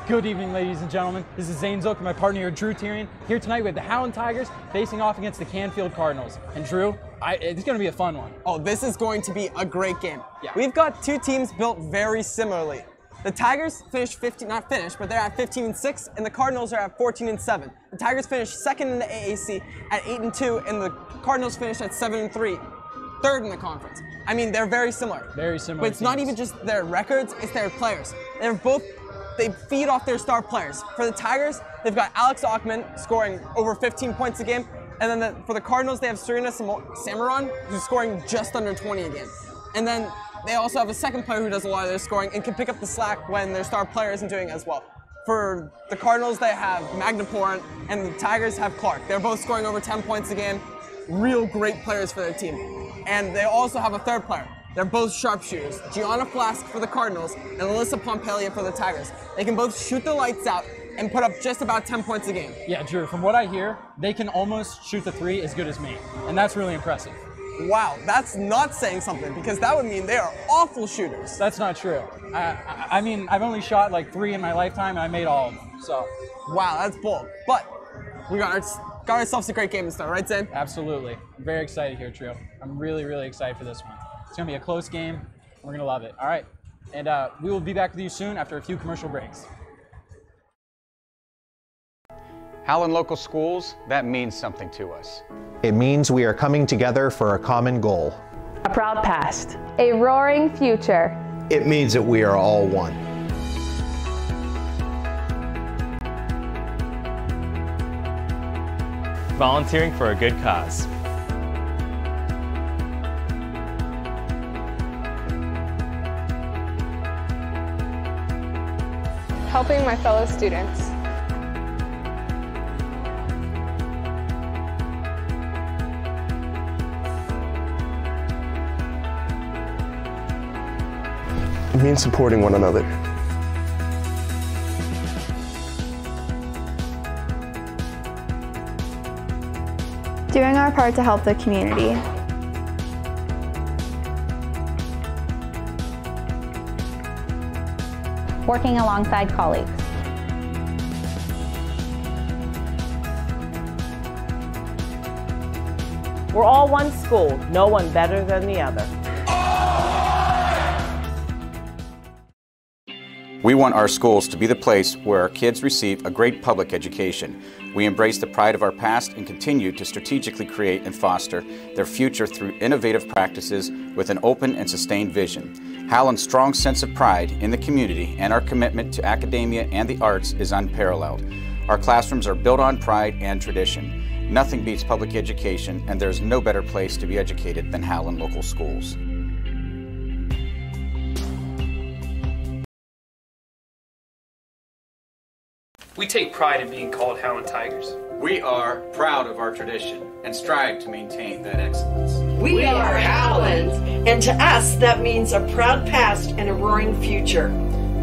Good evening, ladies and gentlemen. This is Zane Zook and my partner here, Drew Tyrion. Here tonight we have the Howland Tigers facing off against the Canfield Cardinals. And Drew, it's going to be a fun one. Oh, this is going to be a great game. Yeah. We've got two teams built very similarly. The Tigers finished not finished, but they're at 15-6, and the Cardinals are at 14-7. The Tigers finished second in the AAC at 8-2, and the Cardinals finished at 7-3, third in the conference. I mean, they're very similar. Very similar. But it's not even just their records; it's their players. They feed off their star players. For the Tigers, they've got Alex Ockman scoring over 15 points a game, and then for the Cardinals, they have Serena Samaron, who's scoring just under 20 a game. And then they also have a second player who does a lot of their scoring and can pick up the slack when their star player isn't doing as well. For the Cardinals, they have Magnaporn, and the Tigers have Clark. They're both scoring over 10 points a game. Real great players for their team. And they also have a third player. They're both sharpshooters. Gianna Flask for the Cardinals and Alyssa Pompelia for the Tigers. They can both shoot the lights out and put up just about 10 points a game. Yeah, Drew, from what I hear, they can almost shoot the three as good as me. And that's really impressive. Wow, that's not saying something, because that would mean they are awful shooters. That's not true. I mean, I've only shot like 3 in my lifetime, and I made all of them, so. Wow, that's bold. But we got ourselves a great game to start, right, Zane? Absolutely. I'm very excited here, Drew. I'm really, really excited for this one. It's going to be a close game. We're going to love it. All right. And we will be back with you soon after a few commercial breaks. Howland Local Schools, that means something to us. It means we are coming together for a common goal. A proud past. A roaring future. It means that we are all one. Volunteering for a good cause. Helping my fellow students. It means supporting one another. Doing our part to help the community. Working alongside colleagues. We're all one school, no one better than the other. We want our schools to be the place where our kids receive a great public education. We embrace the pride of our past and continue to strategically create and foster their future through innovative practices with an open and sustained vision. Howland's strong sense of pride in the community and our commitment to academia and the arts is unparalleled. Our classrooms are built on pride and tradition. Nothing beats public education, and there's no better place to be educated than Howland Local Schools. We take pride in being called Howland Tigers. We are proud of our tradition and strive to maintain that excellence. We are Howland, and to us that means a proud past and a roaring future.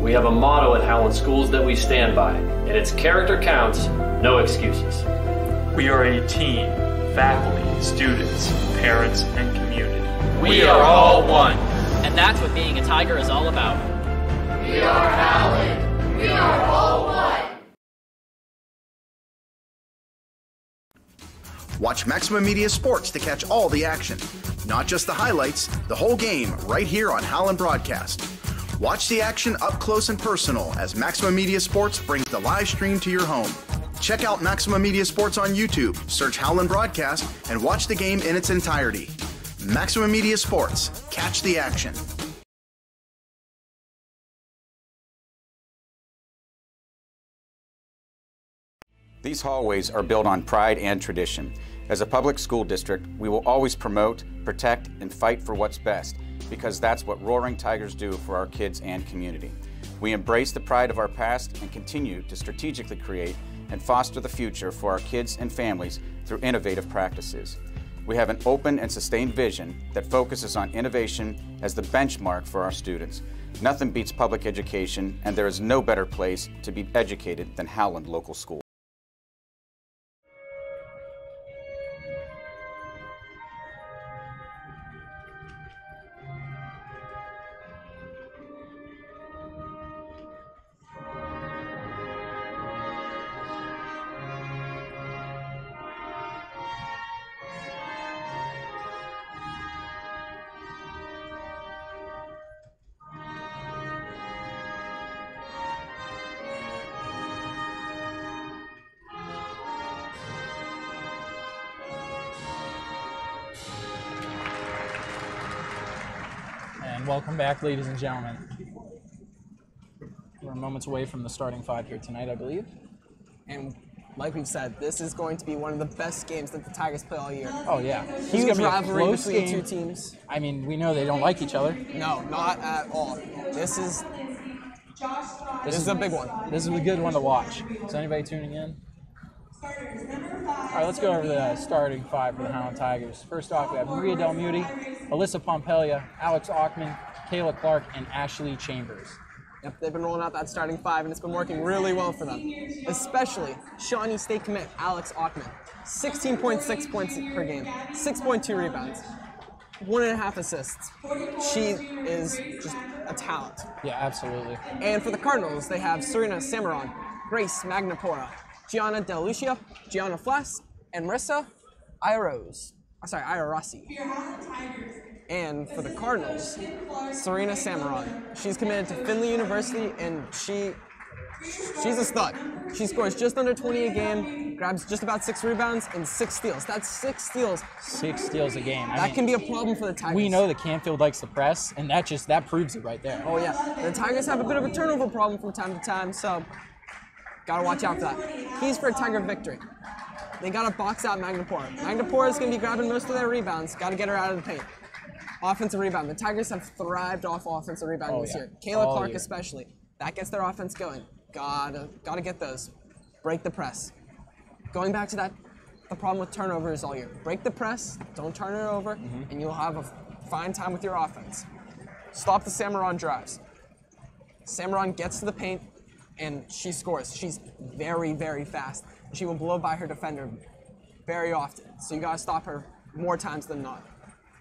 We have a motto at Howland Schools that we stand by, and it's character counts, no excuses. We are a team, faculty, students, parents, and community. We are all one. And that's what being a Tiger is all about. We are Howland. We are all one. Watch Maximum Media Sports to catch all the action. Not just the highlights, the whole game right here on Howland Broadcast. Watch the action up close and personal as Maximum Media Sports brings the live stream to your home. Check out Maximum Media Sports on YouTube, search Howland Broadcast, and watch the game in its entirety. Maximum Media Sports, catch the action. These hallways are built on pride and tradition. As a public school district, we will always promote, protect, and fight for what's best, because that's what Roaring Tigers do for our kids and community. We embrace the pride of our past and continue to strategically create and foster the future for our kids and families through innovative practices. We have an open and sustained vision that focuses on innovation as the benchmark for our students. Nothing beats public education, and there is no better place to be educated than Howland Local Schools. welcome back, ladies and gentlemen. We're moments away from the starting 5 here tonight, I believe. And like we've said, this is going to be one of the best games that the Tigers play all year. Oh, yeah. Huge rivalry between the two teams. I mean, we know they don't like each other. No, not at all. This is a big one. This is a good one to watch. Is anybody tuning in? All right, let's go over the starting 5 for the Howland Tigers. First off, we have Maria Del Muti, Alyssa Pompelia, Alex Ockman, Kayla Clark, and Ashley Chambers. Yep, they've been rolling out that starting 5, and it's been working really well for them. Especially Shawnee State commit Alex Ockman. 16.6 points per game, 6.2 rebounds, 1.5 assists. She is just a talent. Yeah, absolutely. And for the Cardinals, they have Serena Samaron, Grace Magnapora, Gianna Del Lucia, Gianna Flass, and Marissa Iarossi. And for the Cardinals, Serena Samaron. She's committed to Findlay University, and she's a stud. She scores just under 20 a game, grabs just about 6 rebounds, and 6 steals. That's 6 steals. 6 steals a game. That can be a problem for the Tigers. We know that Canfield likes the press, and that proves it right there. Oh, yeah. The Tigers have a bit of a turnover problem from time to time, so gotta watch out for that. Keys for a Tiger victory. They gotta box out Magnapora. Magnapora is gonna be grabbing most of their rebounds. Gotta get her out of the paint. Offensive rebound. The Tigers have thrived off offensive rebounding this year. Kayla Clark especially. That gets their offense going. Gotta get those. Break the press. Going back to that, the problem with turnovers all year. Break the press, don't turn it over, and you'll have a fine time with your offense. Stop the Samaron drives. Samaron gets to the paint, and she scores. She's very, very fast. She will blow by her defender very often, so you gotta stop her more times than not.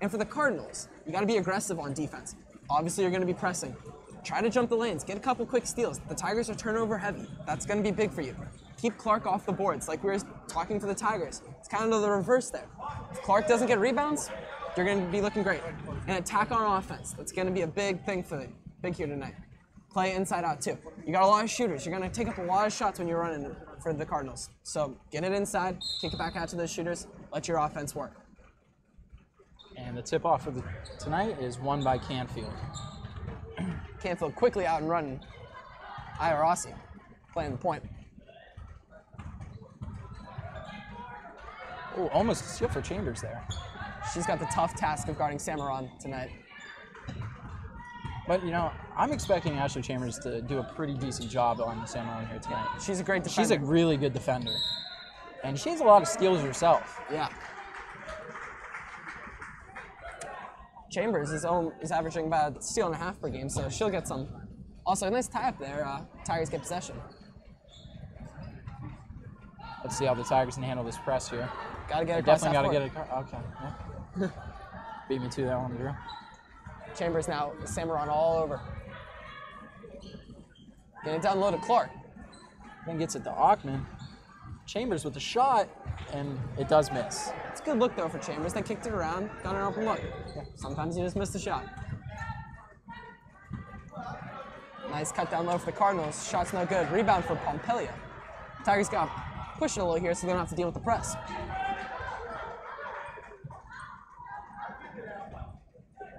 And for the Cardinals, you gotta be aggressive on defense. Obviously, you're gonna be pressing. Try to jump the lanes, get a couple quick steals. The Tigers are turnover heavy. That's gonna be big for you. Keep Clark off the boards, like we were talking for the Tigers. It's kind of the reverse there. If Clark doesn't get rebounds, you're gonna be looking great. And attack on offense. That's gonna be a big thing for here tonight. Play inside out too. You got a lot of shooters. You're gonna take up a lot of shots when you're running for the Cardinals. So get it inside, kick it back out to those shooters, let your offense work. And the tip-off of tonight is won by Canfield. Canfield quickly out and running. Iarossi playing the point. Oh, almost a steal for Chambers there. She's got the tough task of guarding Samaron tonight. But, you know, I'm expecting Ashley Chambers to do a pretty decent job on Samaron here tonight. She's a great defender. She's a really good defender. And she has a lot of steals herself. Yeah. Chambers is averaging about a steal and a half per game, so she'll get some. Also, a nice tie-up there. Tigers get possession. Let's see how the Tigers can handle this press here. Gotta get it across. Definitely gotta get it. Okay. Yeah. Beat me to that one, Drew. Chambers now, Samaron all over. Getting it down low to Clark. Then gets it to Ockman. Chambers with the shot, and it does miss. It's a good look, though, for Chambers. They kicked it around, got an open look. Yeah. Sometimes you just miss the shot. Nice cut down low for the Cardinals. Shot's no good. Rebound for Pompelia. Tigers got to push it a little here so they don't have to deal with the press.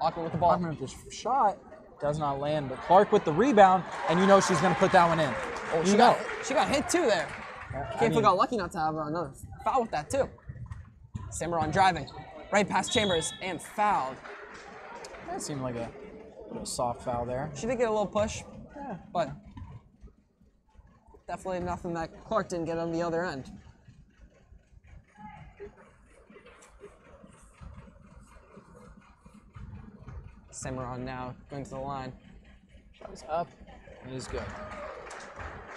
Ockman with the ball. Ockman with the shot does not land, but Clark with the rebound, and you know she's going to put that one in. Oh, she got hit, too, there. Canfield got lucky not to have another foul with that, too. Samaron driving. Right past Chambers and fouled. That seemed like a soft foul there. She did get a little push, but definitely nothing that Clark didn't get on the other end. Samaron now going to the line. Shot is up. It is good.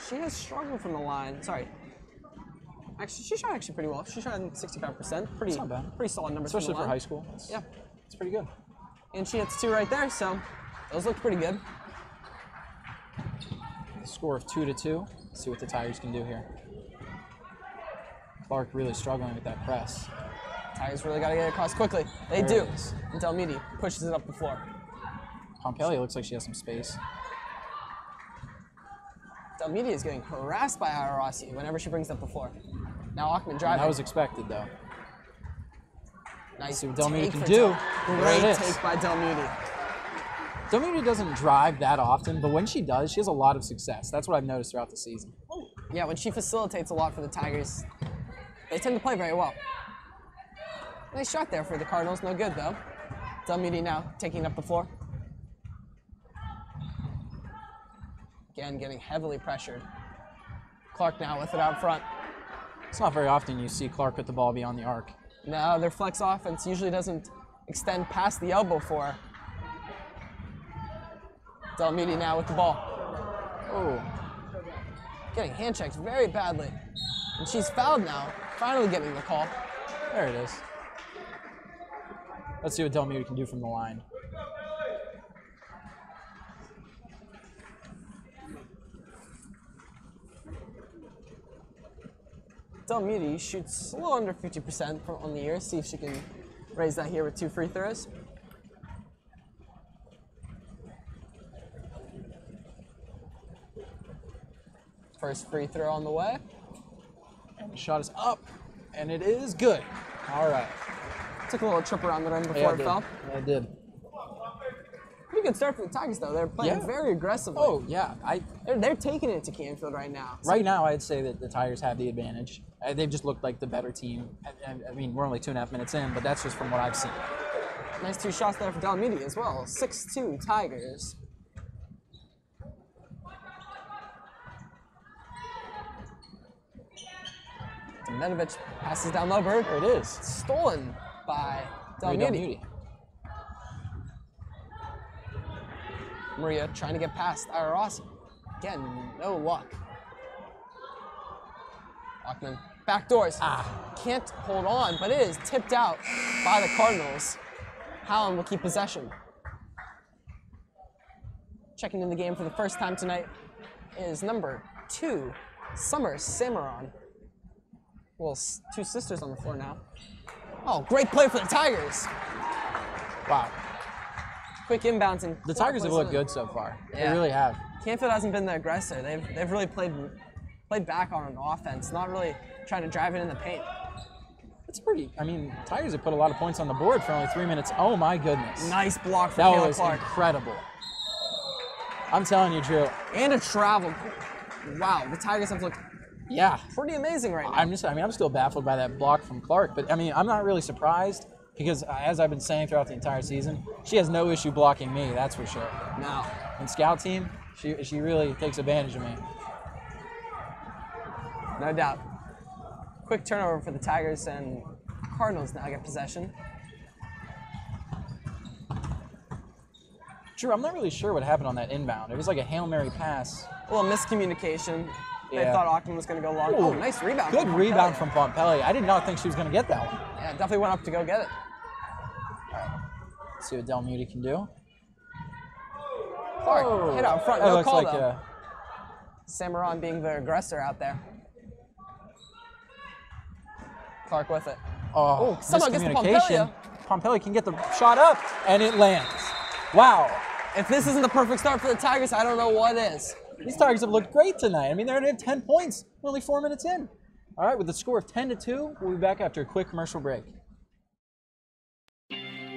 She has struggled from the line. Sorry. Actually, she shot pretty well. She shot 65%. Pretty solid numbers. Especially from the line. for high school. It's pretty good. And she hits 2 right there, so those look pretty good. Score of 2-2. Let's see what the Tigers can do here. Clark really struggling with that press. Tigers really got to get it across quickly. They do. And Del Muti pushes it up the floor. Pompelia looks like she has some space. Del Muti is getting harassed by Iarossi whenever she brings up the floor. Now Ockman driving. That was expected, though. Nice see what Del Muti can do. Great take by Del Muti. Del Muty doesn't drive that often, but when she does, she has a lot of success. That's what I've noticed throughout the season. Yeah, when she facilitates a lot for the Tigers, they tend to play very well. Nice shot there for the Cardinals. No good, though. Del Muty now taking up the floor. Again, getting heavily pressured. Clark now with it out front. It's not very often you see Clark with the ball beyond the arc. No, their flex offense usually doesn't extend past the elbow for her. Del Muty now with the ball. Oh. Getting hand checked very badly. And she's fouled now, finally getting the call. There it is. Let's see what Del Muty can do from the line. Del Muty shoots a little under 50% on the year. See if she can raise that here with 2 free throws. First free throw on the way. And the shot is up, and it is good. All right. Took a little trip around the rim before it fell. Yeah, it did. Pretty good start for the Tigers, though. They're playing very aggressively. Oh, yeah. They're taking it to Canfield right now. Right now, I'd say that the Tigers have the advantage. They've just looked like the better team. I mean, we're only 2.5 minutes in, but that's just from what I've seen. Nice 2 shots there for Del Muty as well. 6-2 Tigers. Demetovic passes down low, Bird. There it is. Stolen by Del Muty. Maria trying to get past Ira Rossi. Again, no luck. Lockman, backdoors. Can't hold on, but it is tipped out by the Cardinals. Howland will keep possession. Checking in the game for the first time tonight is number 2, Summer Samaron. Well, 2 sisters on the floor now. Oh, great play for the Tigers. Wow. Quick inbounds and the Tigers have looked good so far. Yeah. They really have. Canfield hasn't been the aggressor. They've really played back on offense, not really trying to drive it in the paint. It's pretty. I mean, Tigers have put a lot of points on the board for only 3 minutes. Oh my goodness! Nice block for That Kayla was Clark. Incredible. I'm telling you, Drew. And a travel. Wow, the Tigers have looked. Yeah. Pretty amazing right now. I'm still baffled by that block from Clark, but I mean, I'm not really surprised because as I've been saying throughout the entire season, she has no issue blocking me, that's for sure. No. In scout team, she really takes advantage of me. No doubt. Quick turnover for the Tigers, and Cardinals now get possession. Drew, I'm not really sure what happened on that inbound. It was like a Hail Mary pass. A little miscommunication. They thought Ockman was going to go long. Ooh, oh, nice rebound. Good rebound from Pompelia. I did not think she was going to get that one. Yeah, definitely went up to go get it. All right. Let's see what Del Muty can do. Clark hit out front. That No looks call, like though. Samaron being the aggressor out there. Clark with it. Oh, someone gets to Pompelia. Pompelia can get the shot up, and it lands. Wow. If this isn't the perfect start for the Tigers, I don't know what is. These Tigers have looked great tonight. I mean, they're at 10 points. We're only 4 minutes in. All right, with the score of 10-2, we'll be back after a quick commercial break.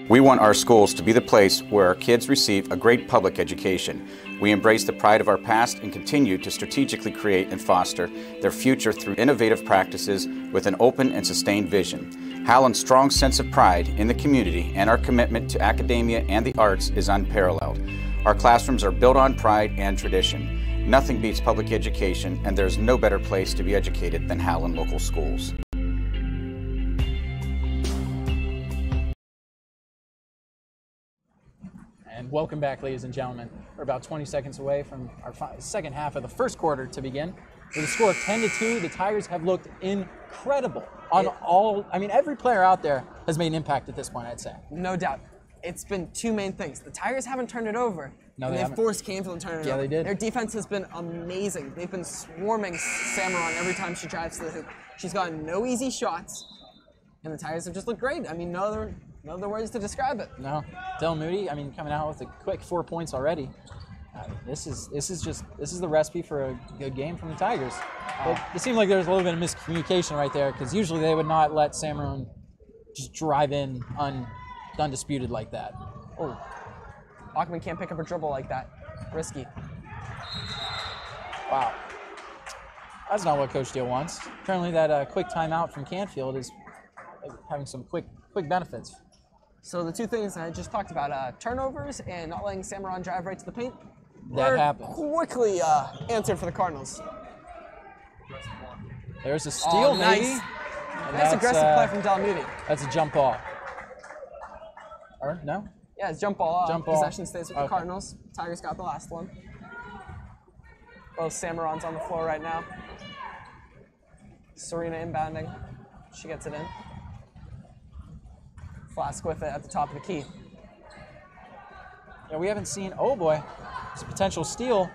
We want our schools to be the place where our kids receive a great public education. We embrace the pride of our past and continue to strategically create and foster their future through innovative practices with an open and sustained vision. Howland's strong sense of pride in the community and our commitment to academia and the arts is unparalleled. Our classrooms are built on pride and tradition. Nothing beats public education, and there's no better place to be educated than Howland local schools. And welcome back, ladies and gentlemen. We're about 20 seconds away from our second half of the first quarter to begin. With a score of 10-2, the Tigers have looked incredible on every player out there has made an impact at this point, I'd say. No doubt. It's been 2 main things. The Tigers haven't turned it over. No, and they've forced Canfield to turn it over. Yeah, they did. Their defense has been amazing. They've been swarming Samaron every time she drives to the hoop. She's gotten no easy shots, and the Tigers have just looked great. I mean, no other words to describe it. No. Del Muty, coming out with a quick 4 points already. This is the recipe for a good game from the Tigers. But it seemed like there was a little bit of miscommunication right there, because usually they would not let Samaron just drive in undisputed like that. Oh, Ackman can't pick up a dribble like that. Risky. Wow. That's not what Coach Deal wants. Apparently that quick timeout from Canfield is having some quick benefits. So the two things I just talked about, turnovers and not letting Samuron drive right to the paint, that happened. Quickly answered for the Cardinals. There's a steal, nice. Nice aggressive play from Delmuti. That's a jump ball. Or no? Yeah, it's jump ball. Jump ball. Possession stays with the Cardinals. Tigers got the last one. Both Samurons on the floor right now. Serena inbounding. She gets it in. Flask with it at the top of the key. Yeah, we haven't seen, oh boy, it's a potential steal.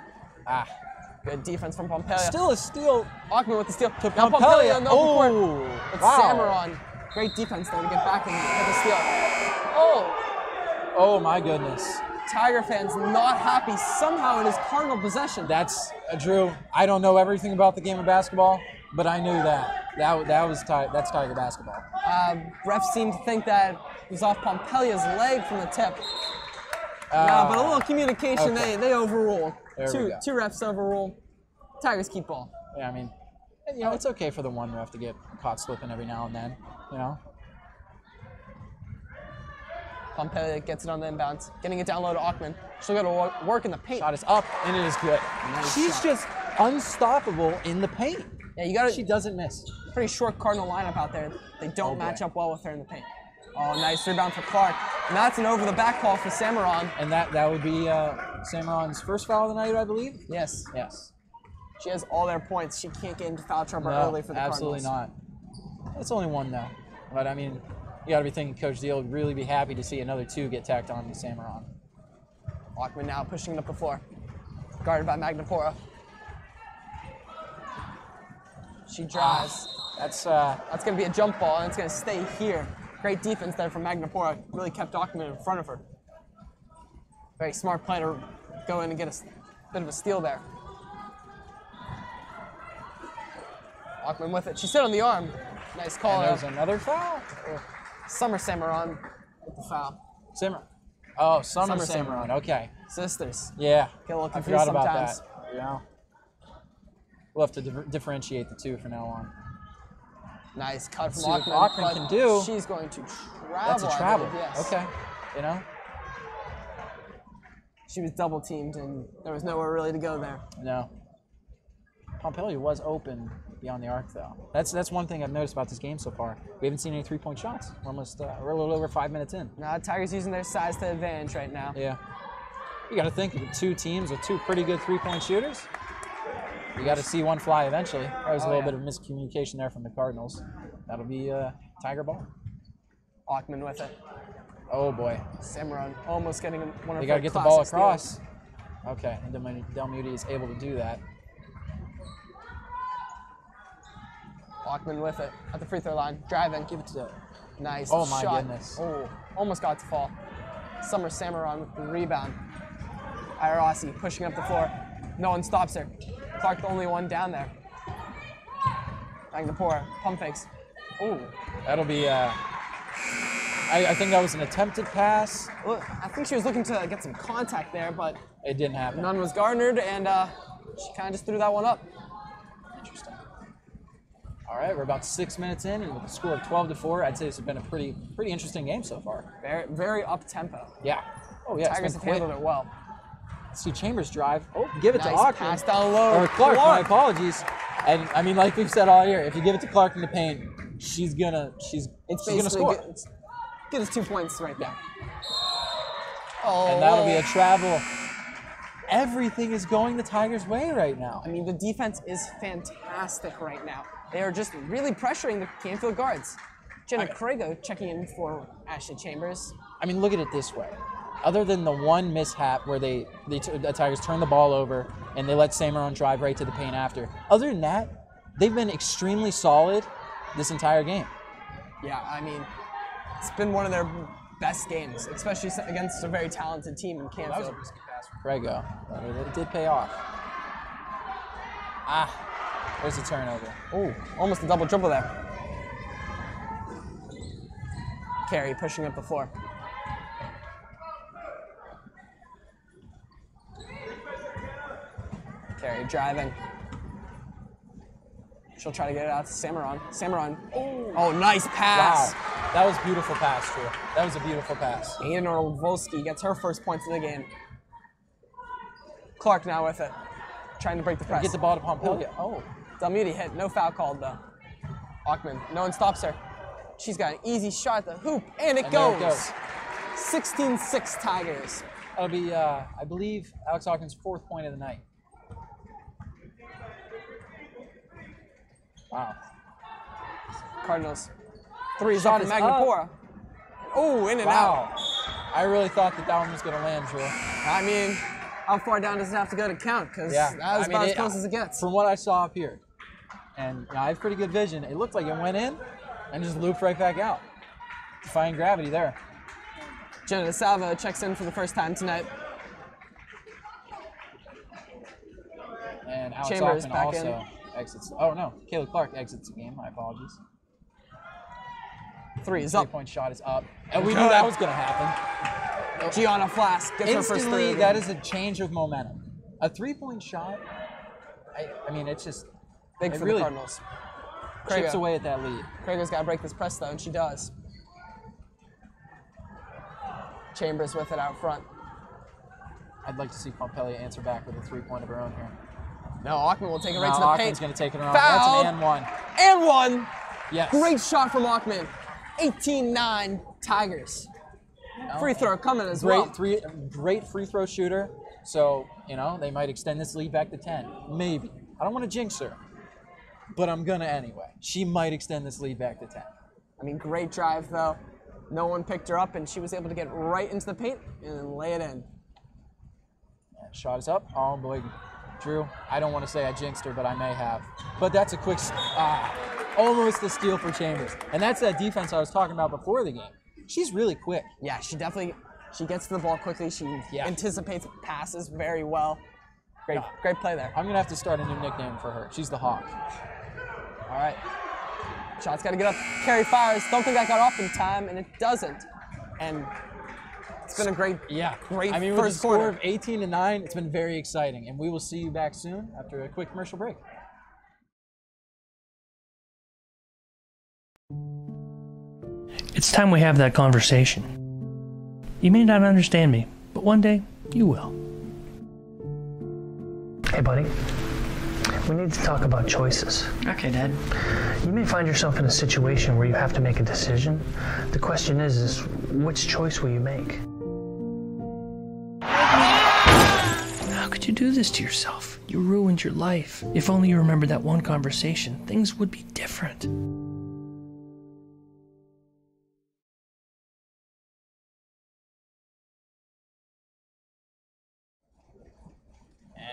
Ah. Good defense from Pompelia. Still a steal. Ackman with the steal. To now Pompelia on the open court. It's wow. Samuron. Great defense there to get back and get the steal. Oh. Oh my goodness. Tiger fans not happy. Somehow it is Cardinal possession. That's Drew. I don't know everything about the game of basketball, but I knew that's Tiger basketball. Refs seem to think that it was off Pompelia's leg from the tip. No, but a little communication, okay. they overrule. Two refs overrule. Tigers keep ball. Yeah, I mean, you know, it's okay for the one ref to get caught slipping every now and then, you know. Pompelia gets it on the inbounds, getting it down low to Ackman. She'll go to work in the paint. Shot is up, and it is good. Nice She's shot. just unstoppable in the paint. Yeah, you got it. She doesn't miss. Pretty short Cardinal lineup out there. They don't match up well with her in the paint. Oh, nice rebound for Clark. And that's an over-the-back call for Samuron. And that would be Samuron's first foul of the night, I believe? Yes. Yes. She has all their points. She can't get into foul trouble early for the absolutely Cardinals. not. It's only one, though. But, I mean, you got to be thinking Coach Deal would really be happy to see another two get tacked on to Samuron. Ackman now pushing it up the floor. Guarded by Magnapora. She drives. That's going to be a jump ball, and it's going to stay here. Great defense there from Magnapora. Really kept Ackman in front of her. Very smart play to go in and get a bit of a steal there. Ackman with it. She sit on the arm. Nice call. And there's another foul. Summer Samuron with the foul. Summer Samuron. Okay. Sisters. Yeah. Get a little I confused forgot about sometimes. that. Yeah. We'll have to differentiate the two from now on. Nice cut from See what Ackman. Ackman can do. She's going to travel. That's a travel. I believe, yes. Okay. You know. She was double teamed, and there was nowhere really to go there. No. Pompelia was open beyond the arc, though. That's one thing I've noticed about this game so far. We haven't seen any three-point shots. We're almost we're a little over 5 minutes in. Now Tigers using their size to advantage right now. Yeah. You got to think with two teams with two pretty good three-point shooters. You got to see one fly eventually. There was a little bit of miscommunication there from the Cardinals. That'll be Tiger ball. Ackman with it. Oh boy. Samuron almost getting one of her They got to get the ball across. Okay, and Delmuti is able to do that. Ackman with it at the free throw line, driving. Give it to nice Oh my shot. goodness. Oh, almost got to fall. Summer Samuron with the rebound. Irasi pushing up the floor. No one stops her. Clark the only one down there. Magnapora, pump fakes. Ooh. That'll be, I think that was an attempted pass. Look, I think she was looking to get some contact there, but it didn't happen. None was garnered, and she kind of just threw that one up. Interesting. All right, we're about 6 minutes in, and with a score of 12-4, I'd say this has been a pretty interesting game so far. Very, very up-tempo. Yeah. Oh, yeah. Tigers have handled it well. See Chambers drive. Oh, give it nice to Ackman. Pass down low. Or Clark, my apologies. And I mean, like we've said all year, if you give it to Clark in the paint, she's gonna score. Get us 2 points right there. Oh. And that'll be a travel. Everything is going the Tigers' way right now. I mean, the defense is fantastic right now. They are just really pressuring the Canfield guards. Jenna Crago checking in for Ashley Chambers. I mean, look at it this way. Other than the one mishap where the Tigers turn the ball over and they let Samuron drive right to the paint after. Other than that, they've been extremely solid this entire game. Yeah, I mean, it's been one of their best games, especially against a very talented team in Canfield. That was a risky pass from Crago, but it did pay off. There's a turnover. Oh, almost a double dribble there. Carey pushing up the floor. Carey driving. She'll try to get it out to Samaron. Samaron. Oh, nice pass. Wow. That was beautiful pass, Drew. That was a beautiful pass. Aiden Orvolsky gets her first points of the game. Clark now with it. Trying to break the press. Get the ball to Pompelia. Oh. Delmuti hit. No foul called, though. Ackman. No one stops her. She's got an easy shot at the hoop, and it goes. 16-6 Tigers. That'll be, I believe, Alex Ackman's 4th point of the night. Wow. Cardinals. 3 is up for Magnapora. Oh, in and out. I really thought that one was going to land, Drew. I mean, how far down does it have to go to count? Because that was about as close as it gets. From what I saw up here, and I have pretty good vision, it looked like it went in and just looped right back out. Defying gravity there. Jenna DeSalvo checks in for the first time tonight. And Alex Chambers Ackman back also exits. Oh no, Kayla Clark exits the game. My apologies. 3 is up. 3-point shot is up. And we knew that was going to happen. Gianna Flask gets her first Instantly, three. that is a change of momentum. A 3-point shot, I mean, it's just big for really the Cardinals. Chips away at that lead. Krager's got to break this press, though, and she does. Chambers with it out front. I'd like to see Pompelia answer back with a 3-point of her own here. No, Ackman will take it right to the paint. Ackman's going to take it around. Foul. That's an and one. And one. Yes. Great shot from Ackman. 18-9 Tigers. Free throw coming as well. Great free throw shooter. So, you know, they might extend this lead back to 10. Maybe. I don't want to jinx her, but I'm going to anyway. She might extend this lead back to 10. I mean, great drive, though. No one picked her up, and she was able to get right into the paint and then lay it in. Shot is up. Oh, boy. Drew, I don't want to say I jinxed her, but I may have. But that's a quick, almost a steal for Chambers. And that's that defense I was talking about before the game. She's really quick. Yeah, she gets to the ball quickly. She anticipates passes very well. Great play there. I'm going to have to start a new nickname for her. She's the Hawk. All right. Shot's got to get up. Carey fires. Don't think that got off in time, and it doesn't. And it's been a great I mean, with a score of 18-9, it's been very exciting. And we will see you back soon after a quick commercial break. It's time we have that conversation. You may not understand me, but one day you will. Hey, buddy. We need to talk about choices. Okay, Dad. You may find yourself in a situation where you have to make a decision. The question is which choice will you make? How could you do this to yourself? You ruined your life. If only you remembered that one conversation, things would be different.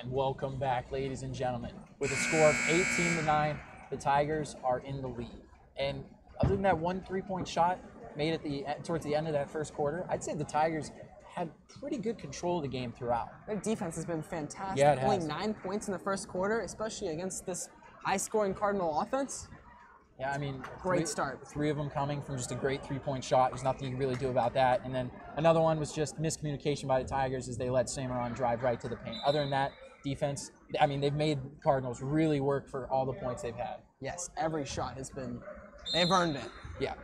And welcome back, ladies and gentlemen. With a score of 18-9, the Tigers are in the lead. And other than that one 3-point shot made at towards the end of that first quarter, I'd say the Tigers had pretty good control of the game throughout. Their defense has been fantastic. Yeah, it has. Only 9 points in the first quarter, especially against this high-scoring Cardinal offense. Yeah, I mean, great start. 3 of them coming from just a great 3-point shot. There's nothing you can really do about that. And then another one was just miscommunication by the Tigers as they let Samaron drive right to the paint. Other than that, defense, I mean, they've made Cardinals really work for all the points they've had. Yes, every shot has been, they've earned it. Yeah.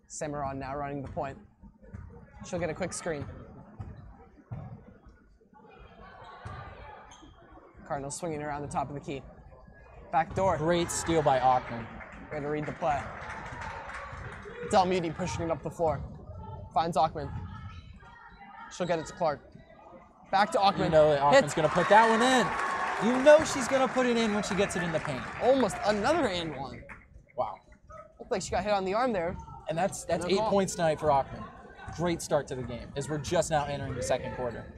Samaron now running the point. She'll get a quick screen. Cardinals swinging around the top of the key. Back door. Great steal by Ackman. Way to read the play. Delmuti pushing it up the floor. Finds Ackman. She'll get it to Clark. Back to Ackman. You know Ackman's going to put that one in. You know she's going to put it in when she gets it in the paint. Almost another and one. Wow. Looked like she got hit on the arm there. And that's 8 points tonight for Ackman. Great start to the game as we're just now entering the second quarter.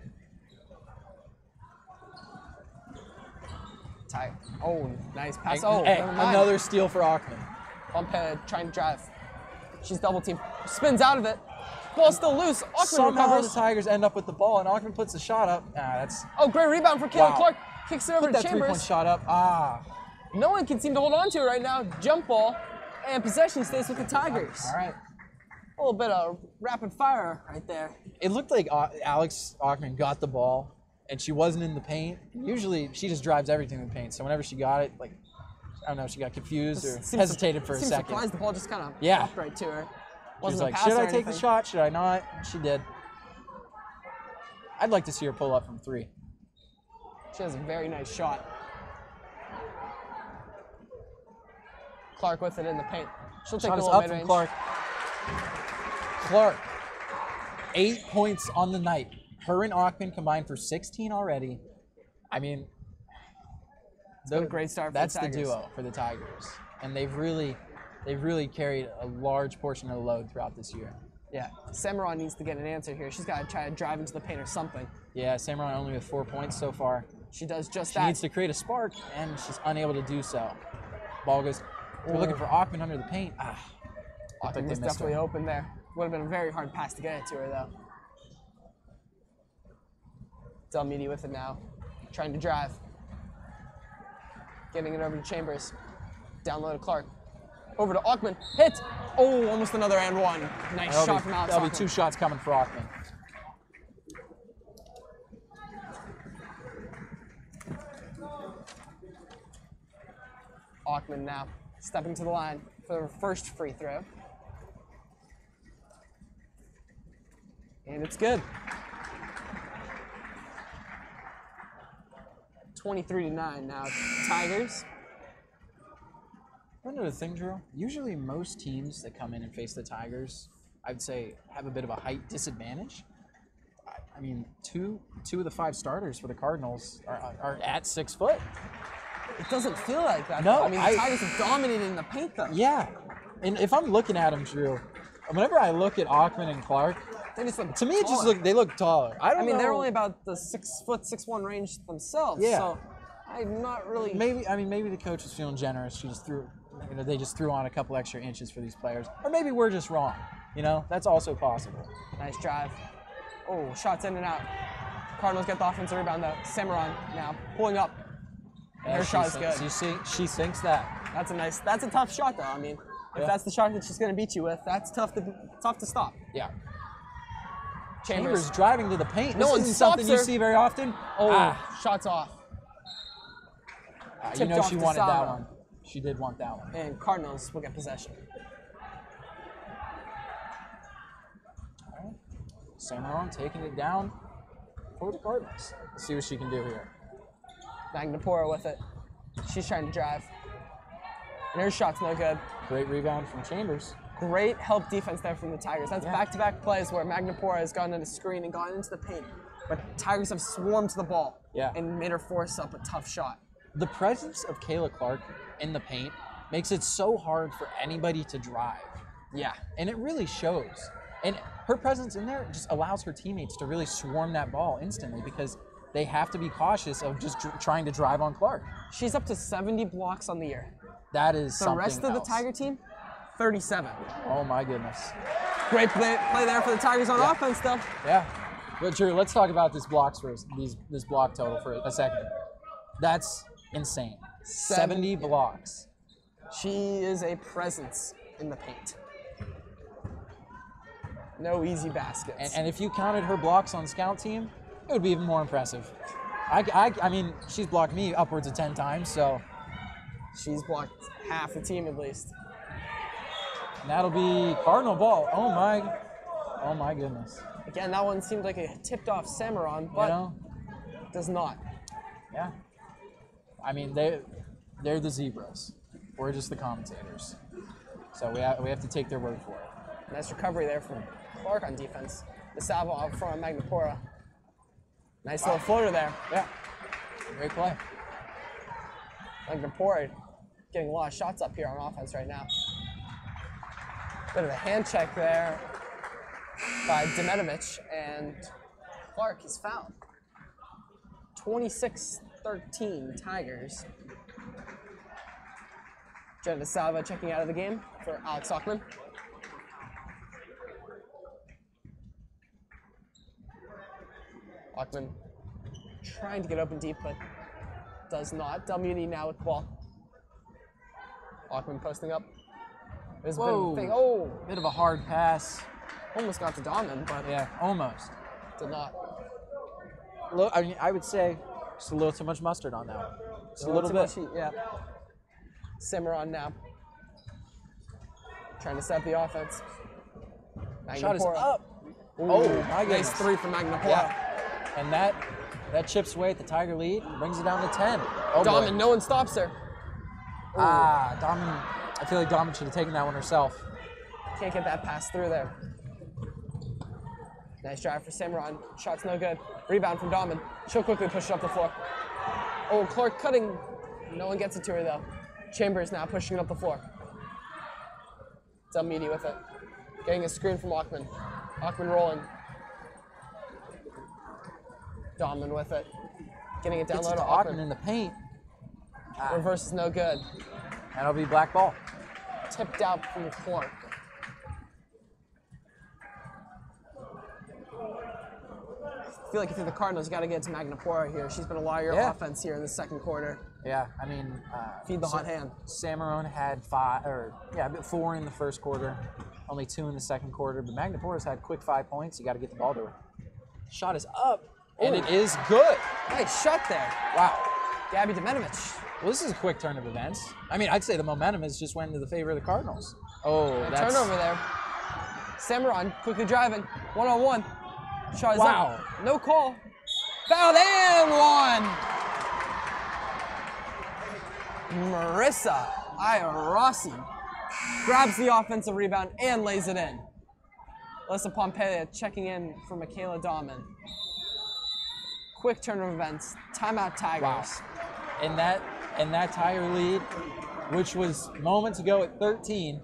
Tight. Oh, nice pass. Hey, another steal for Ackman. Pompelia trying to drive. She's double teamed. Spins out of it. Ball still loose. Ackman Somehow recovers. the Tigers end up with the ball, and Ackman puts the shot up. That's. Oh, great rebound for Kayla Clark. Kicks it over Put to that Chambers. 3-point shot up. No one can seem to hold on to it right now. Jump ball, and possession stays with the Tigers. All right. A little bit of rapid fire right there. It looked like Alex Ackman got the ball and she wasn't in the paint. Usually, she just drives everything in the paint. So whenever she got it, like, I don't know, she got confused or hesitated for a second. Surprised the ball just kind of popped right to her. She was like, should I take the shot? Should I not? She did. I'd like to see her pull up from 3. She has a very nice shot. Clark with it in the paint. She'll take a little mid-range. Clark. Clark, 8 points on the night. Her and Ackman combined for 16 already. I mean, it's been a great start for that's the Tigers. The duo for the Tigers, and they've really carried a large portion of the load throughout this year. Yeah, Samaron needs to get an answer here. She's got to try to drive into the paint or something. Yeah, Samaron only with 4 points so far. She does just that. She needs to create a spark, and she's unable to do so. Ball goes. We're looking for Ackman under the paint. Ackman was definitely open there. Would have been a very hard pass to get it to her, though. Delmedi with it now, trying to drive. Getting it over to Chambers. Down low to Clark. Over to Ackman. Hit! Oh, almost another and one. Nice shot from Alex Ackman. That'll be 2 shots coming for Ackman. Ackman now stepping to the line for the first free throw. And it's good. 23-9 now. Tigers. Another thing, Drew. Usually most teams that come in and face the Tigers, I'd say, have a bit of a height disadvantage. I mean, two of the 5 starters for the Cardinals are at 6 foot. It doesn't feel like that. No, though. I mean, the Tigers have dominated in the paint, though. Yeah, and if I'm looking at them, Drew, whenever I look at Ackman and Clark, they just look to me, they look taller. I mean, they're only about the 6 foot 6'1" range themselves. Yeah. So I'm not really. Maybe the coach was feeling generous. She just threw, they just threw on a couple extra inches for these players, or maybe we're just wrong. That's also possible. Nice drive. Oh, shots in and out. Cardinals get the offensive rebound though. Samaron now pulling up. And her shot is good. She sinks that. That's a tough shot though. I mean, if that's the shot that she's going to beat you with, that's tough to stop. Yeah. Chambers driving to the paint. No one isn't stops something her. you see very often. Shots off. She wanted that one. She did want that one. And Cardinals will get possession. All right. Samaron taking it down for the Cardinals. Let's see what she can do here. Magnapora with it. She's trying to drive. And her shot's no good. Great rebound from Chambers. Great help defense there from the Tigers. That's back-to-back plays where Magnapora has gone into screen and gone into the paint. But Tigers have swarmed to the ball and made her force up a tough shot. The presence of Kayla Clark in the paint makes it so hard for anybody to drive. Yeah. And it really shows. And her presence in there just allows her teammates to really swarm that ball instantly because they have to be cautious of just trying to drive on Clark. She's up to 70 blocks on the year. That is something The rest of the Tiger team, 37. Oh my goodness. Great play there for the Tigers on offense though. Yeah. But Drew, let's talk about this block total for a second. That's insane. 70 blocks. She is a presence in the paint. No easy baskets. And if you counted her blocks on scout team, it would be even more impressive. I mean, she's blocked me upwards of 10 times, so. She's blocked half the team at least. And that'll be Cardinal ball. Oh my goodness. Again, that one seemed like it tipped off Samaron, but does not. Yeah. I mean, they're the zebras. We're just the commentators. So we have to take their word for it. Nice recovery there from Clark on defense. The salvo out front of Magnapora. Nice little floater there. Yeah. Great play. Magnapora getting a lot of shots up here on offense right now. Bit of a hand check there by Demetovic, and Clark is fouled. 26-13 Tigers. Jenna Salva checking out of the game for Alex Ackman. Ackman trying to get open deep, but does not. Delmedi now with the ball. Ackman posting up. There's a bit of a thing. Oh! Bit of a hard pass. Almost got to Donovan, but yeah, almost. Did not. I mean, I would say just a little too much mustard on that one. Just a little bit. Yeah. Cimarron now. Trying to set up the offense. Shot is up. Ooh, oh, my goodness. Nice 3 from Magnapora. Yeah. And that chips away at the Tiger lead and brings it down to 10. Oh, Dahlman, no one stops her. Ooh. Dahlman, I feel like Dahlman should have taken that one herself. Can't get that pass through there. Nice drive for Cimarron. Shot's no good. Rebound from Dahlman. She'll quickly push it up the floor. Oh, Clark cutting. No one gets it to her, though. Chambers now pushing it up the floor. Delmeedy with it. Getting a screen from Ackman. Ackman rolling. Dahlman with it. Getting it down low to Ackman in the paint. Reverse is no good. That'll be black ball. Tipped out from Clark. I feel like if you're the Cardinals, you got to get to Magnapora here. She's been a lot of your offense here in the second quarter. Yeah, I mean, feed the hot hand. Cimarron had 4 in the first quarter, only 2 in the second quarter. But Magnapora's had quick 5 points. You got to get the ball to her. Shot is up, and it is good. Nice shot there. Wow, Gabby Demenovic. Well, this is a quick turn of events. I mean, I'd say the momentum has just went into the favor of the Cardinals. Oh, that's turnover there. Cimarron quickly driving, 1-on-1. Shot is up. No call. Fouled and one. Marissa Iorossi grabs the offensive rebound and lays it in. Alyssa Pompelia checking in for Michaela Dahlman. Quick turn of events. Timeout Tigers. Wow. And that Tiger lead, which was moments ago at 13,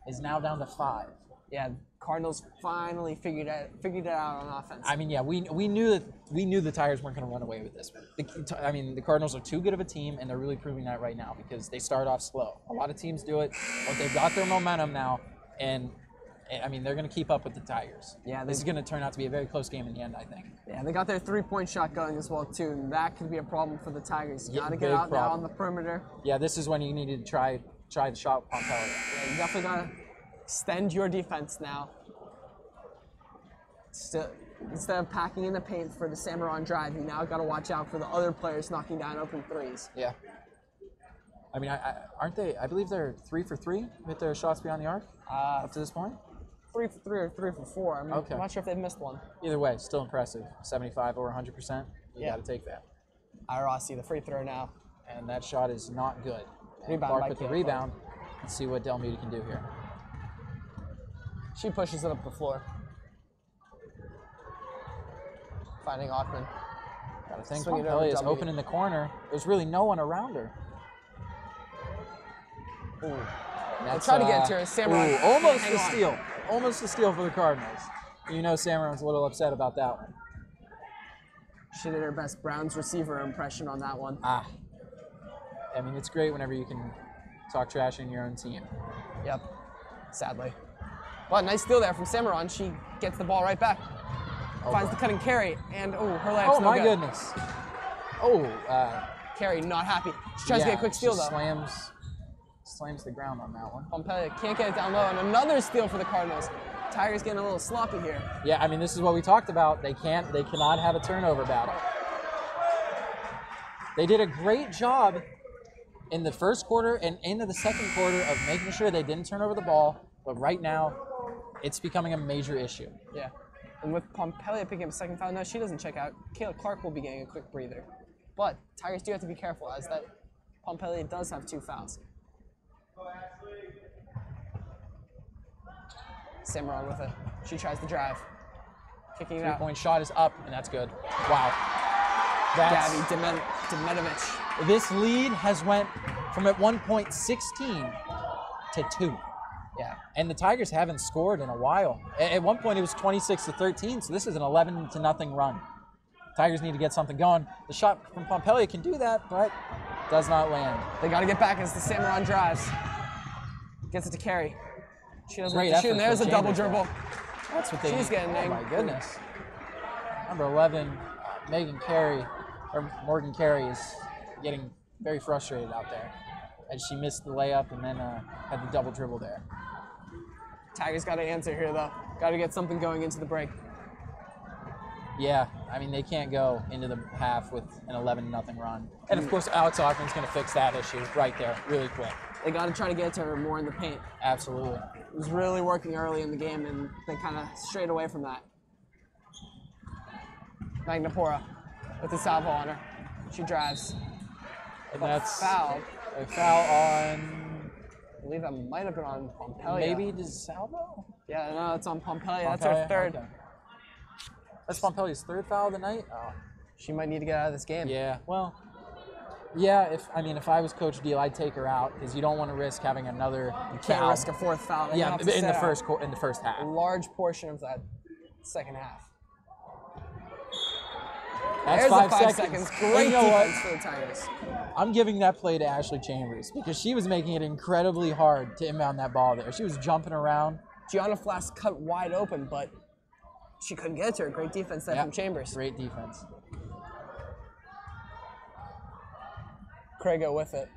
is now down to 5. Yeah. Cardinals finally figured it out on offense. I mean, yeah, we knew the Tigers weren't going to run away with this. The Cardinals are too good of a team, and they're really proving that right now because they start off slow. A lot of teams do it, but they've got their momentum now, and I mean, they're going to keep up with the Tigers. Yeah, this is going to turn out to be a very close game in the end, I think. Yeah, they got their 3-point shot going as well too, and that could be a problem for the Tigers. You got to get out now on the perimeter. Yeah, this is when you need to try the shot with Pompelia. Yeah, you definitely got to extend your defense now. Still, instead of packing in the paint for the Cimarron drive, you now got to watch out for the other players knocking down open threes. Yeah. I mean, aren't they? I believe they're 3 for 3 with their shots beyond the arc up to this point. 3 for 3 or 3 for 4. I mean, I'm not sure if they've missed one. Either way, still impressive. 75 or 100%. You got to take that. Iorossi, the free throw now. And that shot is not good. Rebound Clark by with the Canfield. rebound. Let's see what Delmeedy can do here. She pushes it up the floor. Finding Ackman. Gotta think Pompelia is open in the corner. There's really no one around her. Ooh. They'll try to get to her. Cimarron. Almost a steal. Almost a steal for the Cardinals. You know Cimarron's a little upset about that one. She did her best Browns receiver impression on that one. I mean, it's great whenever you can talk trash in your own team. Yep. Sadly. But nice steal there from Cimarron. She gets the ball right back. Finds the cutting carry, and her layup's no good. Goodness. Carey not happy. She tries to get a quick steal though. Slams the ground on that one. Pompelia can't get it down low, and another steal for the Cardinals. Tigers getting a little sloppy here. Yeah, I mean, this is what we talked about. They cannot have a turnover battle. They did a great job in the first quarter and into the second quarter of making sure they didn't turn over the ball, but right now, it's becoming a major issue. Yeah. And with Pompelia picking up a second foul, no, she doesn't check out. Kayla Clark will be getting a quick breather. But Tigers do have to be careful as that Pompelia does have 2 fouls. Cimarron with it. She tries to drive. Kicking it out. 3-point shot is up, and that's good. Wow. Gabby Demenovic. This lead has went from at one point 16 to 2. Yeah. And the Tigers haven't scored in a while. At one point, it was 26-13, so this is an 11-0 run. Tigers need to get something going. The shot from Pompelia can do that, but does not land. They got to get back as the Cimarron drives. Gets it to Carey. She doesn't have to shoot, and there's a double dribble. That's what they She's need. getting Oh, my goodness. Number 11, Morgan Carey is getting very frustrated out there. And she missed the layup and then had the double dribble there. Tigers got to answer here, though. Got to get something going into the break. Yeah, I mean, they can't go into the half with an 11-0 run. And, of course, Alex Ockman's going to fix that issue right there really quick. They got to try to get to her more in the paint. Absolutely. It was really working early in the game, and they kind of strayed away from that. Magnapora with the salvo on her. She drives. And that's foul. A foul on... I believe that might have been on Pompelia. Maybe DeSalvo? Yeah, no, it's on Pompelia. That's her third. Okay. That's Pompelia's third foul of the night? Oh. She might need to get out of this game. Yeah, well, yeah, if I was Coach Deal, I'd take her out because you don't want to risk having another foul. You can't risk a fourth foul. Yeah, in the first half. A large portion of that second half. That's There's 5 seconds. Great defense for the Tigers. I'm giving that play to Ashley Chambers because she was making it incredibly hard to inbound that ball there. She was jumping around. Gianna Flass cut wide open, but she couldn't get to her. Great defense there from Chambers. Great defense. Craigo with it.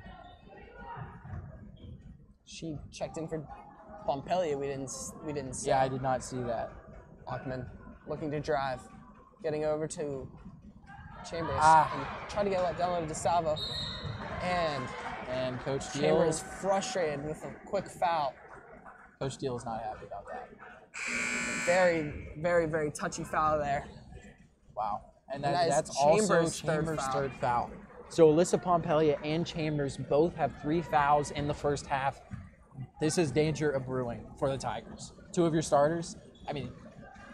She checked in for Pompelia. We didn't see. Yeah, I did not see that. Ockman looking to drive, getting over to Chambers and trying to get that down to DeSalvo. And Coach Deal. Chambers frustrated with a quick foul. Coach Deal is not happy about that. Very, very, very touchy foul there. Wow. And that's also Chambers' third foul. So Alyssa Pompelia and Chambers both have 3 fouls in the first half. This is danger of brewing for the Tigers. 2 of your starters, I mean,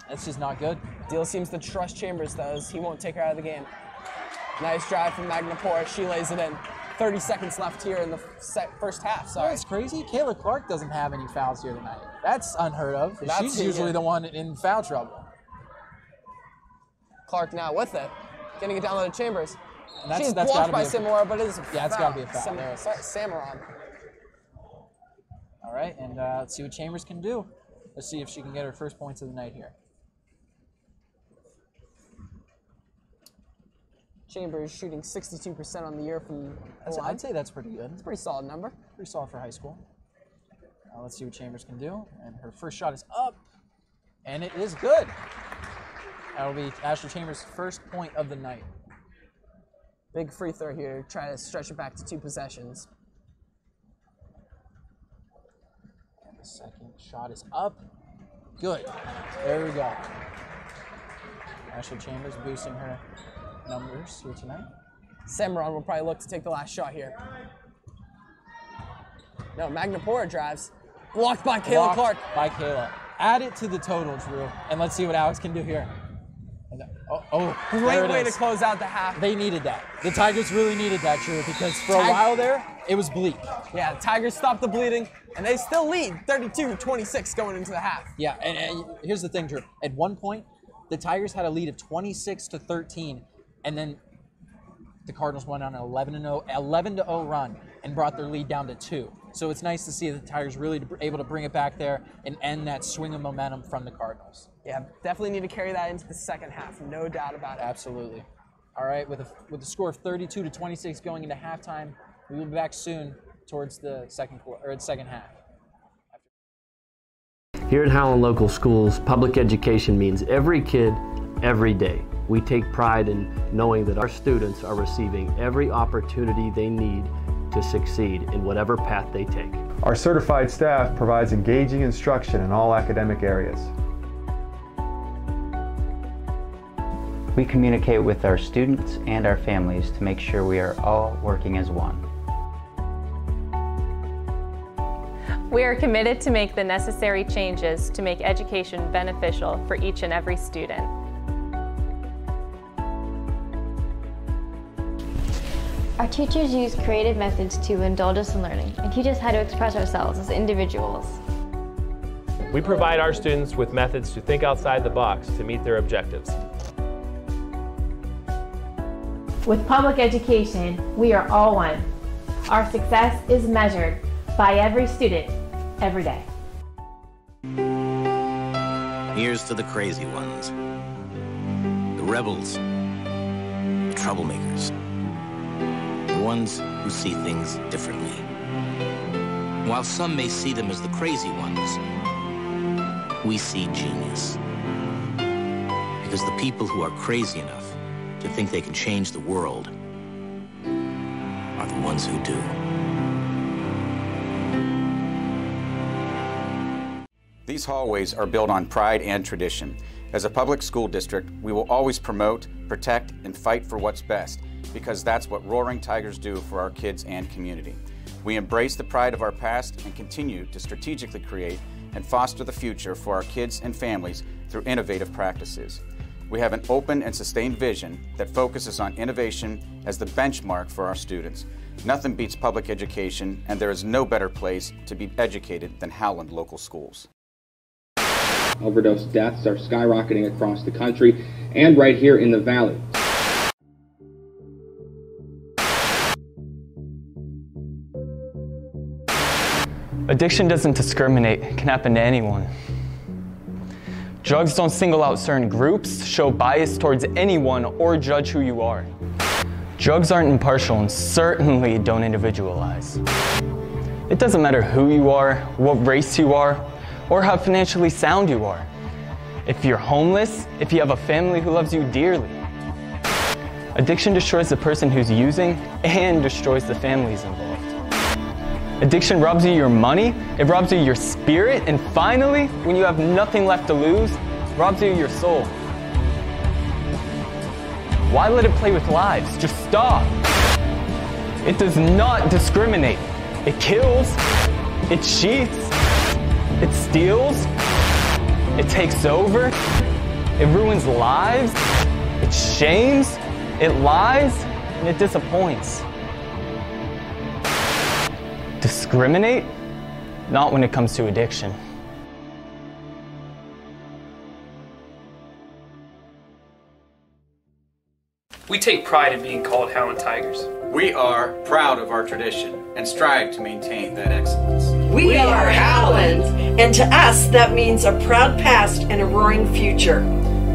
that's just not good. Deal seems to trust Chambers, though, as he won't take her out of the game. Nice drive from Magnapora. She lays it in. 30 seconds left here in the first half. Sorry. That's crazy. Kayla Clark doesn't have any fouls here tonight. That's unheard of. She's usually the one in foul trouble. Clark now with it. Getting it down to Chambers. And She's blocked by Samora, but it is a foul. Yeah, it's got to be a foul. Samaron. All right, and let's see what Chambers can do. Let's see if she can get her first points of the night here. Chambers shooting 62% on the year from the line. I'd say that's pretty good. It's a pretty solid number. Pretty solid for high school. Let's see what Chambers can do. And her first shot is up, and it is good. That'll be Ashley Chambers' first point of the night. Big free throw here. Try to stretch it back to 2 possessions. And the second shot is up. Good. There we go. Ashley Chambers boosting her numbers here tonight. Samaron will probably look to take the last shot here. No, Magnapora drives. Blocked by Kayla Clark. By Kayla. Add it to the total, Drew, and let's see what Alex can do here. Great way to close out the half. They needed that. The Tigers really needed that, Drew, because for a while there, it was bleak. Yeah, the Tigers stopped the bleeding, and they still lead 32-26 going into the half. Yeah, and here's the thing, Drew. At one point, the Tigers had a lead of 26-13, and then the Cardinals went on an 11-0 run and brought their lead down to 2. So it's nice to see the Tigers really able to bring it back there and end that swing of momentum from the Cardinals. Yeah, definitely need to carry that into the second half, no doubt about it. Absolutely. All right, with a score of 32-26 going into halftime, we will be back soon towards the second half. Here at Howland Local Schools, public education means every kid, every day. We take pride in knowing that our students are receiving every opportunity they need to succeed in whatever path they take. Our certified staff provides engaging instruction in all academic areas. We communicate with our students and our families to make sure we are all working as one. We are committed to make the necessary changes to make education beneficial for each and every student. Our teachers use creative methods to indulge us in learning and teach us how to express ourselves as individuals. We provide our students with methods to think outside the box to meet their objectives. With public education, we are all one. Our success is measured by every student, every day. Here's to the crazy ones, the rebels, the troublemakers, the ones who see things differently. While some may see them as the crazy ones, we see genius. Because the people who are crazy enough to think they can change the world are the ones who do. These hallways are built on pride and tradition. As a public school district, we will always promote, protect, and fight for what's best, because that's what Roaring Tigers do for our kids and community. We embrace the pride of our past and continue to strategically create and foster the future for our kids and families through innovative practices. We have an open and sustained vision that focuses on innovation as the benchmark for our students. Nothing beats public education, and there is no better place to be educated than Howland local schools. Overdose deaths are skyrocketing across the country and right here in the Valley. Addiction doesn't discriminate. It can happen to anyone. Drugs don't single out certain groups, show bias towards anyone, or judge who you are. Drugs aren't impartial and certainly don't individualize. It doesn't matter who you are, what race you are, or how financially sound you are. If you're homeless, if you have a family who loves you dearly. Addiction destroys the person who's using and destroys the families involved. Addiction robs you your money, it robs you your spirit, and finally, when you have nothing left to lose, robs you your soul. Why let it play with lives? Just stop. It does not discriminate. It kills, it cheats, it steals, it takes over, it ruins lives, it shames, it lies, and it disappoints. Discriminate? Not when it comes to addiction. We take pride in being called Howland Tigers. We are proud of our tradition and strive to maintain that excellence. We are Howland, and to us that means a proud past and a roaring future.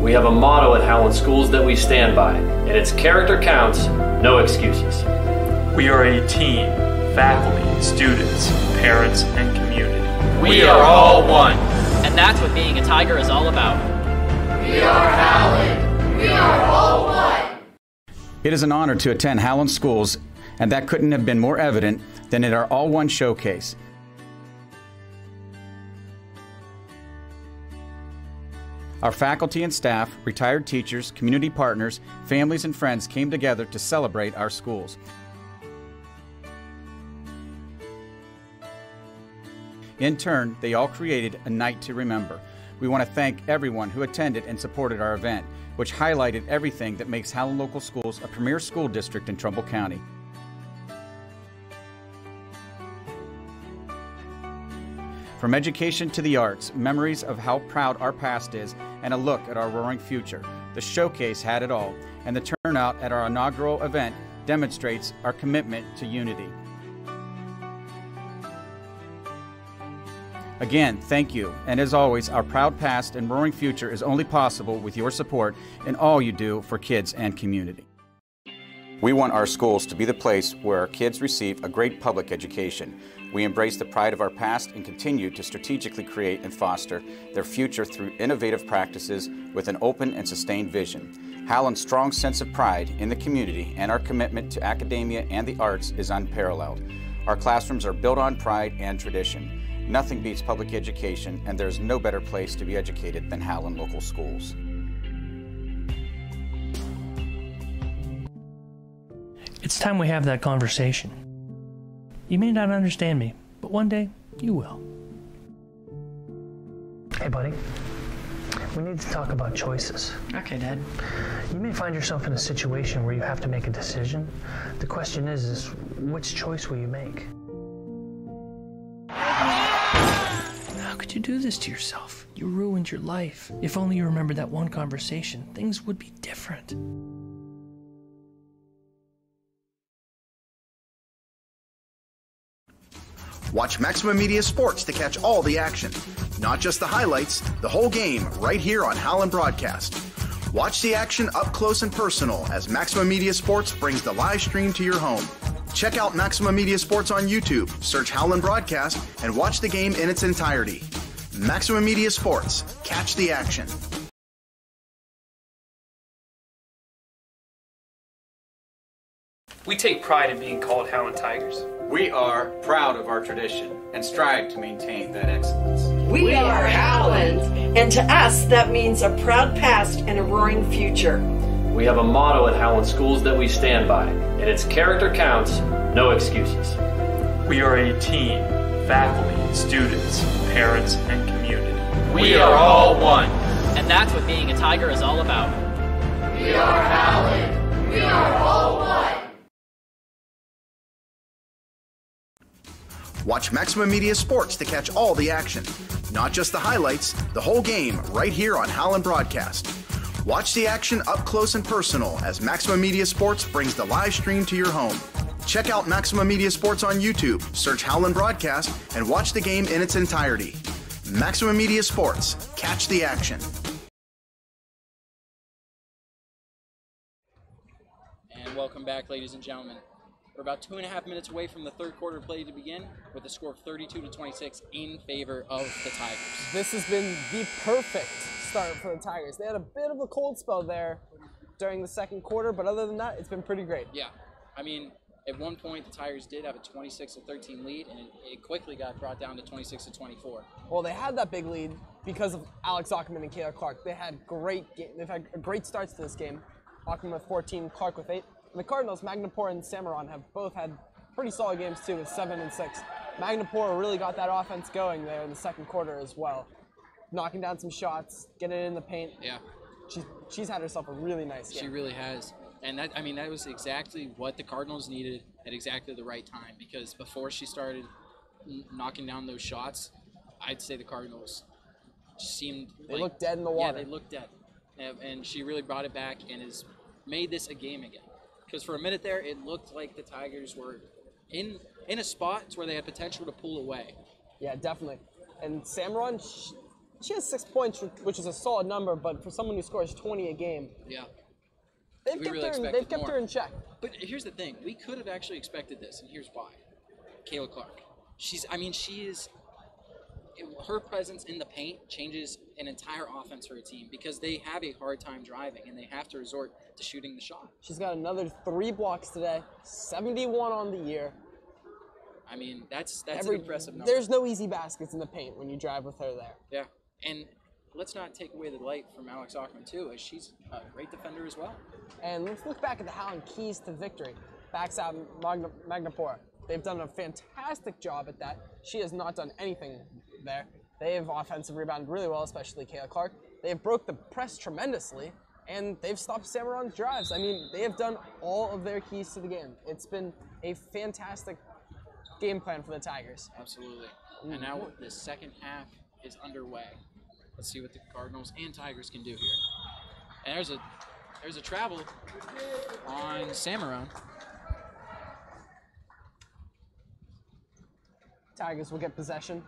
We have a motto at Howland Schools that we stand by, and it's character counts, no excuses. We are a team, faculty, students, parents, and community. We are all one. And that's what being a Tiger is all about. We are Howland. We are all one. It is an honor to attend Howland Schools, and that couldn't have been more evident than at our All One showcase. Our faculty and staff, retired teachers, community partners, families, and friends came together to celebrate our schools. In turn, they all created a night to remember. We want to thank everyone who attended and supported our event, which highlighted everything that makes Howland Local Schools a premier school district in Trumbull County. From education to the arts, memories of how proud our past is, and a look at our roaring future. The showcase had it all, and the turnout at our inaugural event demonstrates our commitment to unity. Again, thank you, and as always, our proud past and roaring future is only possible with your support in all you do for kids and community. We want our schools to be the place where our kids receive a great public education. We embrace the pride of our past and continue to strategically create and foster their future through innovative practices with an open and sustained vision. Howland's strong sense of pride in the community and our commitment to academia and the arts is unparalleled. Our classrooms are built on pride and tradition. Nothing beats public education, and there's no better place to be educated than Howland Local Schools. It's time we have that conversation. You may not understand me, but one day you will. Hey, buddy. We need to talk about choices. Okay, Dad. You may find yourself in a situation where you have to make a decision. The question is which choice will you make? How could you do this to yourself? You ruined your life. If only you remembered that one conversation, things would be different. Watch Maximum Media Sports to catch all the action. Not just the highlights, the whole game right here on Howland Broadcast. Watch the action up close and personal as Maximum Media Sports brings the live stream to your home. Check out Maximum Media Sports on YouTube, search Howland Broadcast, and watch the game in its entirety. Maximum Media Sports. Catch the action. We take pride in being called Howland Tigers. We are proud of our tradition and strive to maintain that excellence. We are Howland, and to us that means a proud past and a roaring future. We have a motto at Howland Schools that we stand by, and it's character counts, no excuses. We are a team, faculty, students, parents, and community. We are all one. And that's what being a Tiger is all about. We are Howland. We are all one. Watch Maximum Media Sports to catch all the action. Not just the highlights, the whole game right here on Howland Broadcast. Watch the action up close and personal as Maximum Media Sports brings the live stream to your home. Check out Maximum Media Sports on YouTube, search Howland Broadcast, and watch the game in its entirety. Maximum Media Sports, catch the action. And welcome back, ladies and gentlemen. We're about 2.5 minutes away from the third quarter play to begin, with a score of 32-26 in favor of the Tigers. This has been the perfect start for the Tigers. They had a bit of a cold spell there during the second quarter, but other than that, it's been pretty great. Yeah, I mean, at one point the Tigers did have a 26-13 lead, and it quickly got brought down to 26-24. Well, they had that big lead because of Alex Ackerman and Kayla Clark. They've had great starts to this game. Ackerman with 14, Clark with 8. And the Cardinals, Magnapur and Samaron, have both had pretty solid games too, with 7 and 6. Magnapur really got that offense going there in the second quarter as well, knocking down some shots, getting it in the paint. Yeah, she's had herself a really nice game. She really has. And that, I mean, that was exactly what the Cardinals needed at exactly the right time, because before she started knocking down those shots, I'd say the Cardinals seemed they looked dead in the water. Yeah, they looked dead. And she really brought it back and has made this a game again. Because for a minute there, it looked like the Tigers were in a spot where they had potential to pull away. Yeah, definitely. And Samaron, she has 6 points, which is a solid number, but for someone who scores 20 a game, yeah. They've kept her in check. But here's the thing. We could have actually expected this, and here's why. Kayla Clark. Her presence in the paint changes an entire offense for a team because they have a hard time driving, and they have to resort to shooting the shot. She's got another 3 blocks today, 71 on the year. I mean, that's an impressive number. There's no easy baskets in the paint when you drive with her there. Yeah, and let's not take away the light from Alex Ackerman, too, as she's a great defender as well. And let's look back at the Howland keys to victory. Backs out Magnapura. They've done a fantastic job at that. She has not done anything there. They have offensive rebounded really well, especially Kayla Clark. They have broke the press tremendously, and they've stopped Samaron's drives. I mean, they have done all of their keys to the game. It's been a fantastic game plan for the Tigers. Absolutely. And now the second half is underway. Let's see what the Cardinals and Tigers can do here. And there's a travel on Samaron. Tigers will get possession.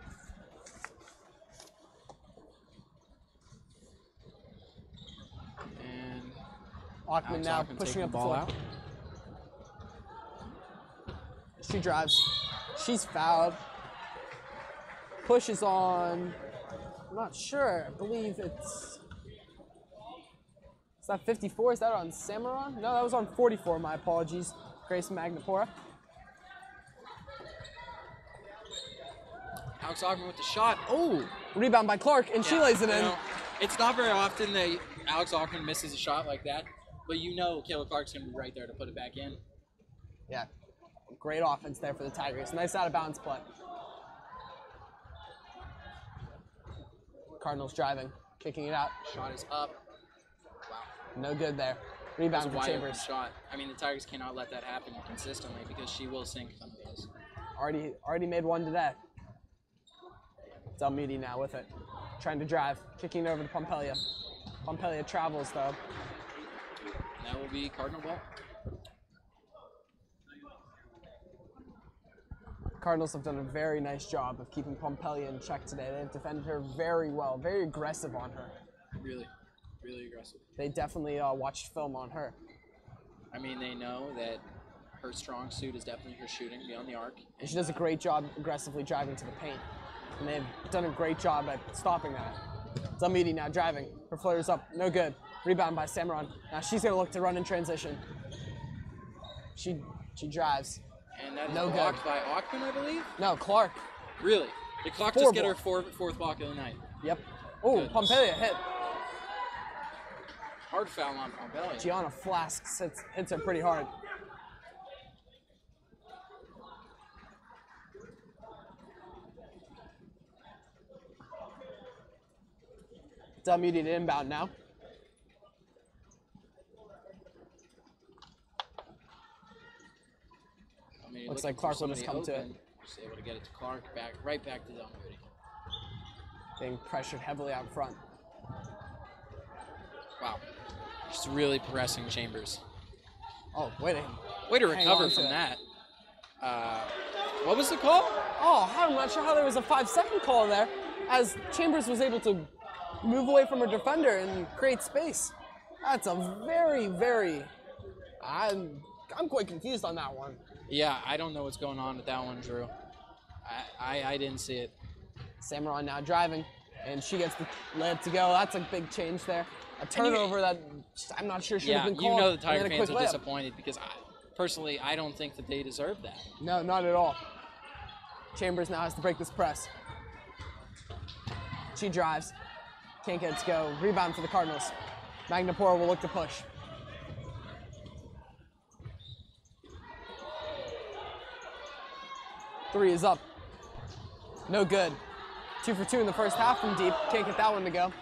And Ackerman now pushing up the floor. Out. She drives. She's fouled. Pushes on. I'm not sure. I believe it's that 54. Is that on Samaron? No, that was on 44. My apologies. Grace Magnapura. Alex Ackerman with the shot. Oh, rebound by Clark, and she lays it in. Know, it's not very often that Alex Ackerman misses a shot like that, but you know Kayla Clark's going to be right there to put it back in. Yeah, great offense there for the Tigers. Nice out-of-bounds play. Cardinals driving, kicking it out. Shot is up. Wow. No good there. Rebound for Chambers. Shot. I mean, the Tigers cannot let that happen consistently because she will sink some of those. Already made one today. Delmuti now with it. Trying to drive. Kicking it over to Pompelia. Pompelia travels, though. And that will be Cardinal ball. Cardinals have done a very nice job of keeping Pompelia in check today. They've defended her very well. Very aggressive on her. Really, really aggressive. They definitely watched film on her. I mean, they know that her strong suit is definitely her shooting beyond the arc. And she does a great job aggressively driving to the paint. And they've done a great job at stopping that. Delmuti now driving. Her floater's up. No good. Rebound by Samaron. Now she's going to look to run in transition. She She drives. And that is no blocked good. by Ackman, I believe? No, Clark. Really? Did Clark just get her fourth block of the night? Yep. Oh, Pompelia hit. Hard foul on Pompelia. Gianna Flask hits her pretty hard. Delmuty to inbound now. I mean, looks like Clark will just come to it. Just able to get it to Clark, right back to Delmuty. Being pressured heavily out front. Wow. Just really pressing Chambers. Oh, way to recover from that. What was the call? Oh, I'm not sure how there was a 5-second call there, as Chambers was able to move away from her defender and create space. That's a very. I'm quite confused on that one. Yeah, I don't know what's going on with that one, Drew. I didn't see it. Samaron now driving, and she gets the lead to go. That's a big change there. A turnover that I'm not sure should have been called. You know the Tiger fans are disappointed because personally, I don't think that they deserve that. No, not at all. Chambers now has to break this press. She drives. Can't get it to go. Rebound for the Cardinals. Magnapora will look to push. Three is up. No good. 2 for 2 in the first half from deep. Can't get that one to go.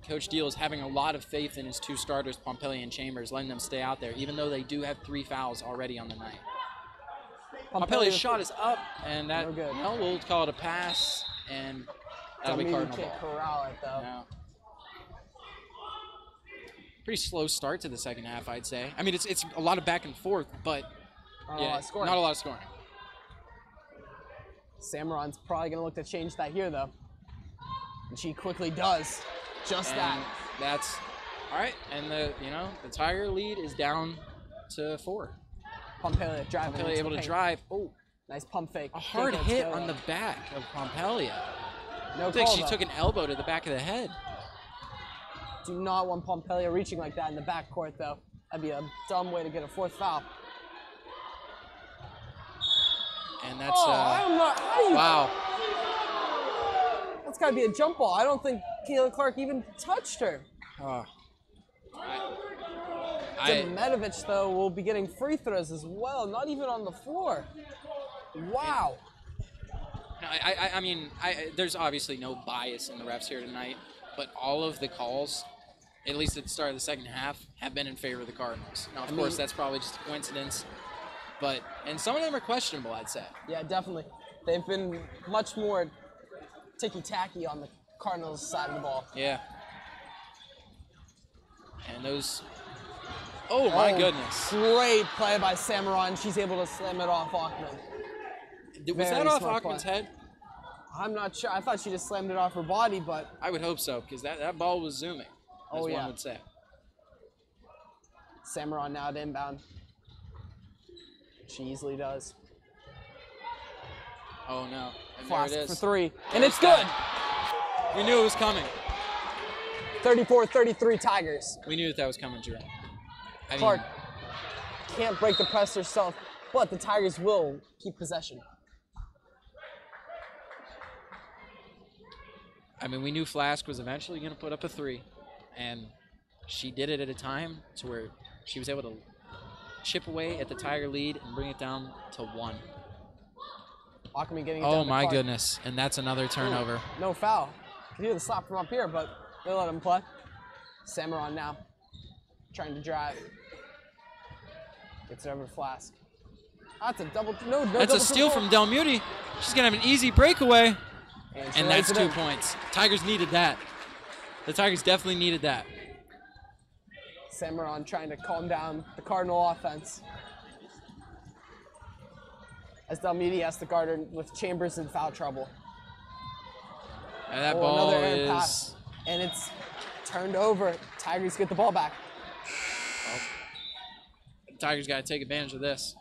Coach Deal is having a lot of faith in his two starters, Pompelia and Chambers, letting them stay out there, even though they do have 3 fouls already on the night. Pompelia's shot is up, and that, no good. Well, we'll call it a pass, and that'll be Cardinal can't ball. corral it, though. No. Pretty slow start to the second half, I'd say. I mean, it's a lot of back and forth, but not a lot of scoring. Samaron's probably going to look to change that here, though. And she quickly does. Just that. That's all right. And the Tiger lead is down to 4. Pompelia driving. Pompelia able to drive. Oh, nice pump fake. A hard hit on the back of Pompelia. No I think call, she took an elbow to the back of the head. Do not want Pompelia reaching like that in the backcourt, though. That'd be a dumb way to get a 4th foul. And that's I'm not. Wow. That's got to be a jump ball. I don't think Kayla Clark even touched her. Demetovic, though, will be getting free throws as well, not even on the floor. Wow. I mean, there's obviously no bias in the refs here tonight, but all of the calls, at least at the start of the second half, have been in favor of the Cardinals. Now, of course, that's probably just a coincidence, and some of them are questionable, I'd say. Yeah, definitely. They've been much more ticky-tacky on the Cardinals' side of the ball. Yeah. And those... Oh, my goodness. Great play by Samaron. She's able to slam it off Ackman. Was that off Ackman's head? I'm not sure. I thought she just slammed it off her body, but... I would hope so, because that ball was zooming, as one would say. Samaron now to inbound. She easily does. Oh, no. And Flask there it is. for 3. And it's good! We knew it was coming. 34-33 Tigers. We knew that was coming, Jerome. Clark can't break the press herself, but the Tigers will keep possession. I mean, we knew Flask was eventually going to put up a 3, and she did it at a time to where she was able to chip away at the Tiger lead and bring it down to 1. Ackman getting it oh down to my Clark. goodness, and that's another turnover. Ooh, no foul. You can hear the slap from up here, but they let him play. Samaron now, trying to drive. Gets it over to Flask. That's a double. No, that's a steal from Delmuty. She's gonna have an easy breakaway, and that's 2 points. Tigers needed that. The Tigers definitely needed that. Samaron trying to calm down the Cardinal offense. As Delmuty has to guard her with Chambers in foul trouble. And that ball another is... pass, and it's turned over. Tigers get the ball back. Well, Tigers got to take advantage of this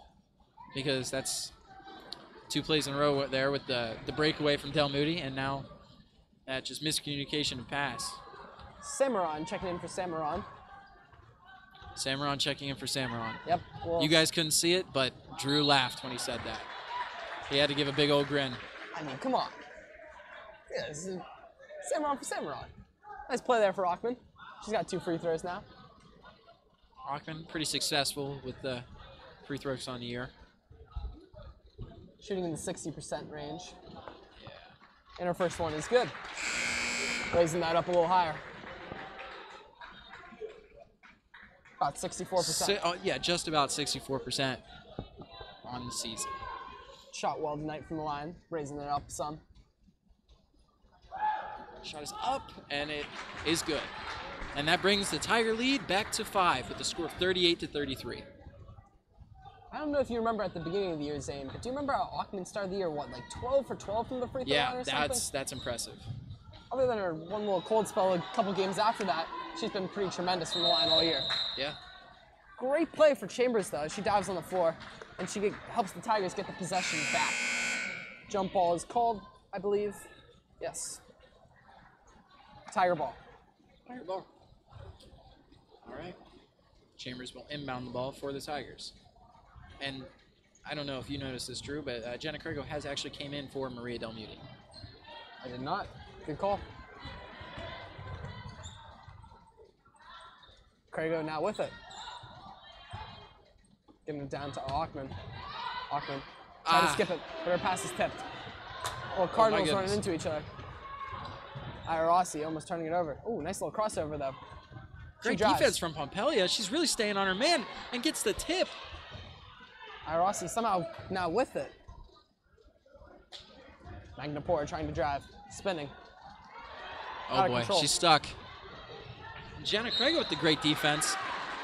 because that's 2 plays in a row there with the breakaway from Delmuty, and now that just miscommunication and pass. Samaron checking in for Samaron. Samaron checking in for Samaron. Yep. Well, You guys couldn't see it, but Drew laughed when he said that. He had to give a big old grin. I mean, come on. Yeah, this is Samaron for Samaron. Nice play there for Ockman. She's got 2 free throws now. Ockman, pretty successful with the free throws on the year. Shooting in the 60% range. And her first one is good. Raising that up a little higher. About 64%. Yeah, just about 64% on the season. Shot well tonight from the line, raising it up some. Shot is up, and it is good. And that brings the Tiger lead back to 5 with the score of 38-33. I don't know if you remember at the beginning of the year, Zane, but do you remember how Ockman started the year, what, like 12 for 12 from the free throw line or something? Yeah, that's impressive. Other than her one little cold spell a couple games after that, she's been pretty tremendous from the line all year. Yeah. Great play for Chambers, though. She dives on the floor, and she helps the Tigers get the possession back. Jump ball is called, I believe. Yes. Tiger ball. Tiger ball. All right. Chambers will inbound the ball for the Tigers. And I don't know if you noticed this, Drew, but Jenna Krego has actually came in for Maria Del Muti. I did not. Good call. Krego now with it. Getting it down to Ockman. Ockman. Trying to skip it, but her pass is tipped. Well, Cardinals running into each other. Rossi almost turning it over. Ooh, nice little crossover, though. Great defense from Pompelia. She's really staying on her man and gets the tip. Rossi somehow now with it. Magnapora trying to drive. Spinning. Oh, boy. She's stuck. Jenna Krego with the great defense.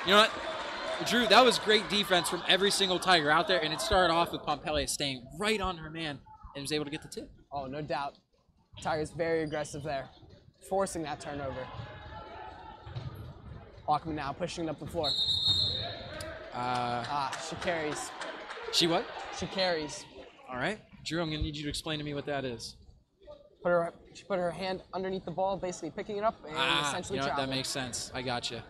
You know what? Drew, that was great defense from every single Tiger out there, and it started off with Pompelia staying right on her man and was able to get the tip. Oh, no doubt. Tiger's very aggressive there, forcing that turnover. Ockman now pushing up the floor. She carries. She what? She carries. All right. Drew, I'm going to need you to explain to me what that is. She put her hand underneath the ball, basically picking it up and essentially traveling. That makes sense. I got you.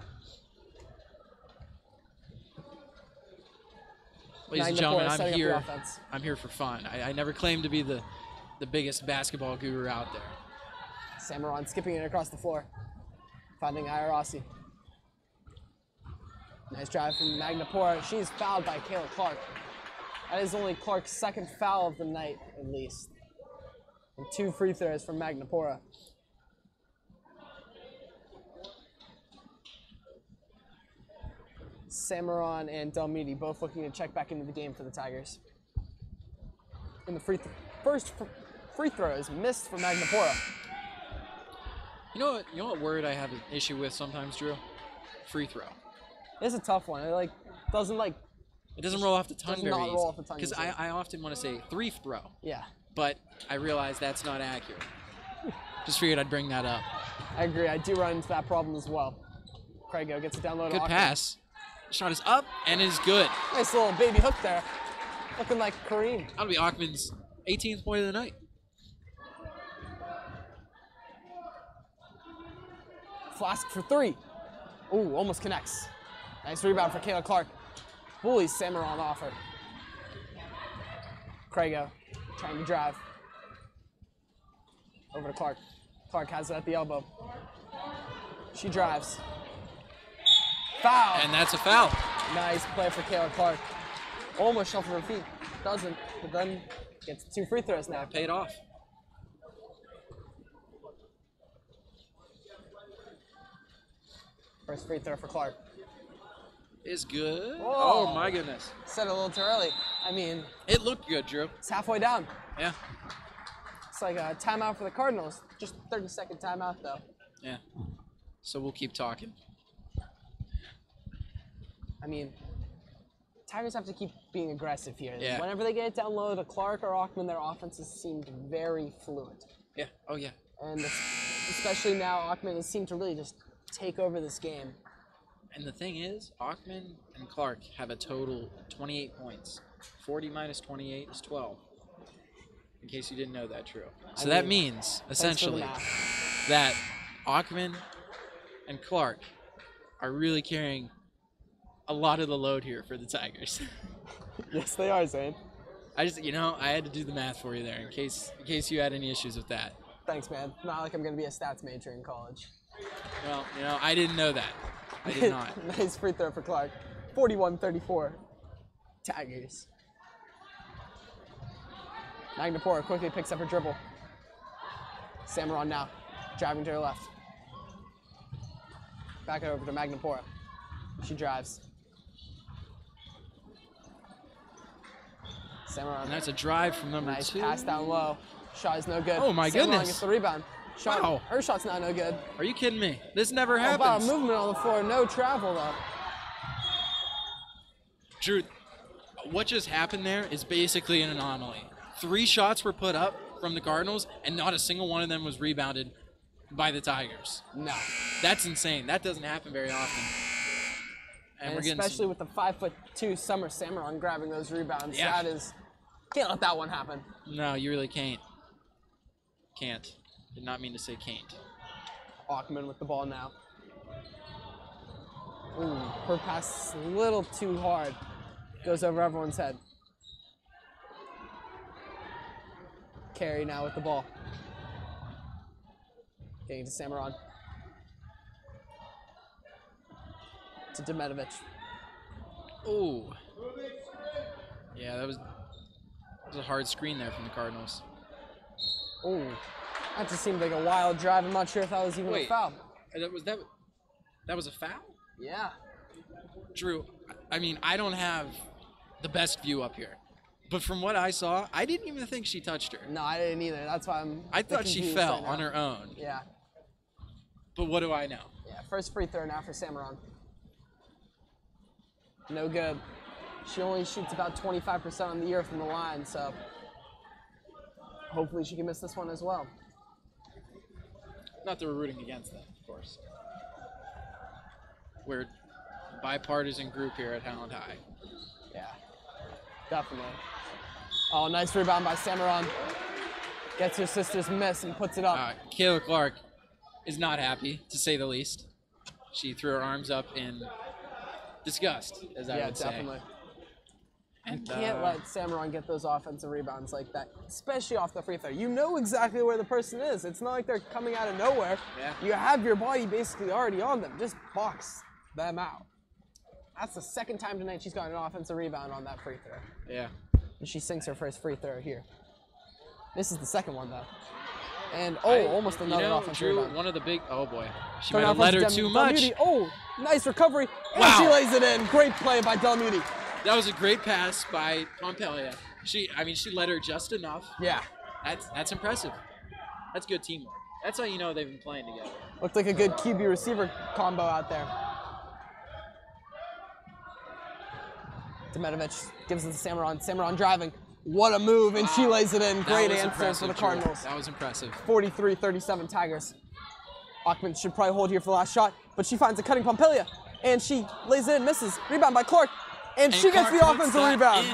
Ladies and gentlemen, I'm here for fun. I never claimed to be the biggest basketball guru out there. Samaron skipping it across the floor, finding Rossi. Nice drive from Magnapora. She's fouled by Kayla Clark. That is only Clark's second foul of the night, at least. And 2 free throws from Magnapora. Samaron and Del Muti both looking to check back into the game for the Tigers. And the first free throw is missed for Magnapora. You know what word I have an issue with sometimes, Drew? Free throw. It's a tough one. It doesn't roll off the tongue very easy. Roll off the tongue because I often want to say 3 throw. Yeah. But I realize that's not accurate. Just figured I'd bring that up. I agree. I do run into that problem as well. Krego gets it down low. Good pass. Shot is up and is good. Nice little baby hook there. Looking like Kareem. That'll be Ockman's 18th point of the night. Flask for 3. Ooh, almost connects. Nice rebound for Kayla Clark. Bullies Samaron off her. Krego trying to drive. Over to Clark. Clark has it at the elbow. She drives. Foul. And that's a foul. Nice play for Kayla Clark. Almost shuffled her feet. Doesn't, but then gets 2 free throws now. Paid off. First free throw for Clark. Is good. Whoa. Oh, my goodness. Said it a little too early. I mean. It looked good, Drew. It's halfway down. Yeah. It's like a timeout for the Cardinals. Just 30-second timeout, though. Yeah. So we'll keep talking. I mean, Tigers have to keep being aggressive here. Yeah. Whenever they get it down low to Clark or Ockman, their offenses seemed very fluid. Yeah. Oh, yeah. And especially now, Ockman has seemed to really just take over this game. And the thing is, Ockman and Clark have a total 28 points. 40 minus 28 is 12. In case you didn't know that, Drew. So that means, essentially, that Ockman and Clark are really carrying a lot of the load here for the Tigers. Yes, they are, Zane. I just, I had to do the math for you there in case you had any issues with that. Thanks, man. Not like I'm going to be a stats major in college. Well, I didn't know that. I did not. Nice free throw for Clark. 41-34. Tigers. Magnapora quickly picks up her dribble. Samaron now, driving to her left. Back it over to Magnapora. She drives. Samaron. And that's a drive from number 2. Nice pass down low. Shot is no good. Oh my Samaron goodness. gets the rebound. Shot, wow. Her shot's not no good. Are you kidding me? This never happens. Wow, movement on the floor, no travel though. Drew, what just happened there is basically an anomaly. 3 shots were put up from the Cardinals, and not a single one of them was rebounded by the Tigers. No. That's insane. That doesn't happen very often. And we're getting especially with the 5'2" Summer Samaron grabbing those rebounds. Yeah. Can't let that one happen. No, you really can't. Can't. Did not mean to say can't. Ackman with the ball now. Ooh, her pass is a little too hard. Goes over everyone's head. Carey now with the ball. Getting to Samaron. To Demetovic. Ooh. Yeah, that was a hard screen there from the Cardinals. Ooh. That just seemed like a wild drive. I'm not sure if that was even a foul. That was a foul? Yeah. Drew, I mean, I don't have the best view up here. But from what I saw, I didn't even think she touched her. No, I didn't either. That's why I thought she fell on her own. Yeah. But what do I know? Yeah, first free throw now for Samaron. No good. She only shoots about 25% on the year from the line, so hopefully she can miss this one as well. Not that we're rooting against them, of course. We're a bipartisan group here at Howland High. Yeah, definitely. Oh, nice rebound by Samaron. Gets her sister's miss and puts it up. Kayla Clark is not happy, to say the least. She threw her arms up in disgust, as I would say. Yeah, definitely. And can't let Samaron get those offensive rebounds like that, especially off the free throw. You know exactly where the person is. It's not like they're coming out of nowhere. Yeah. You have your body basically already on them. Just box them out. That's the second time tonight she's got an offensive rebound on that free throw. Yeah. And she sinks her first free throw here. This is the second one, though. And, almost another offensive Drew, rebound. one of the big, oh boy. She might have led her too much. Oh, nice recovery. And wow. She lays it in. Great play by Delmuti. That was a great pass by Pompelia. She led her just enough. Yeah. That's impressive. That's good teamwork. That's how you know they've been playing together. Looked like a good QB receiver combo out there. Demetovic gives it to Samaron. Samaron driving. What a move, and she lays it in. Great answer for the Cardinals. That was impressive. 43-37 Tigers. Ackman should probably hold here for the last shot, but she finds a cutting Pompelia, and she lays it in, misses. Rebound by Clark, and she gets the offensive rebound.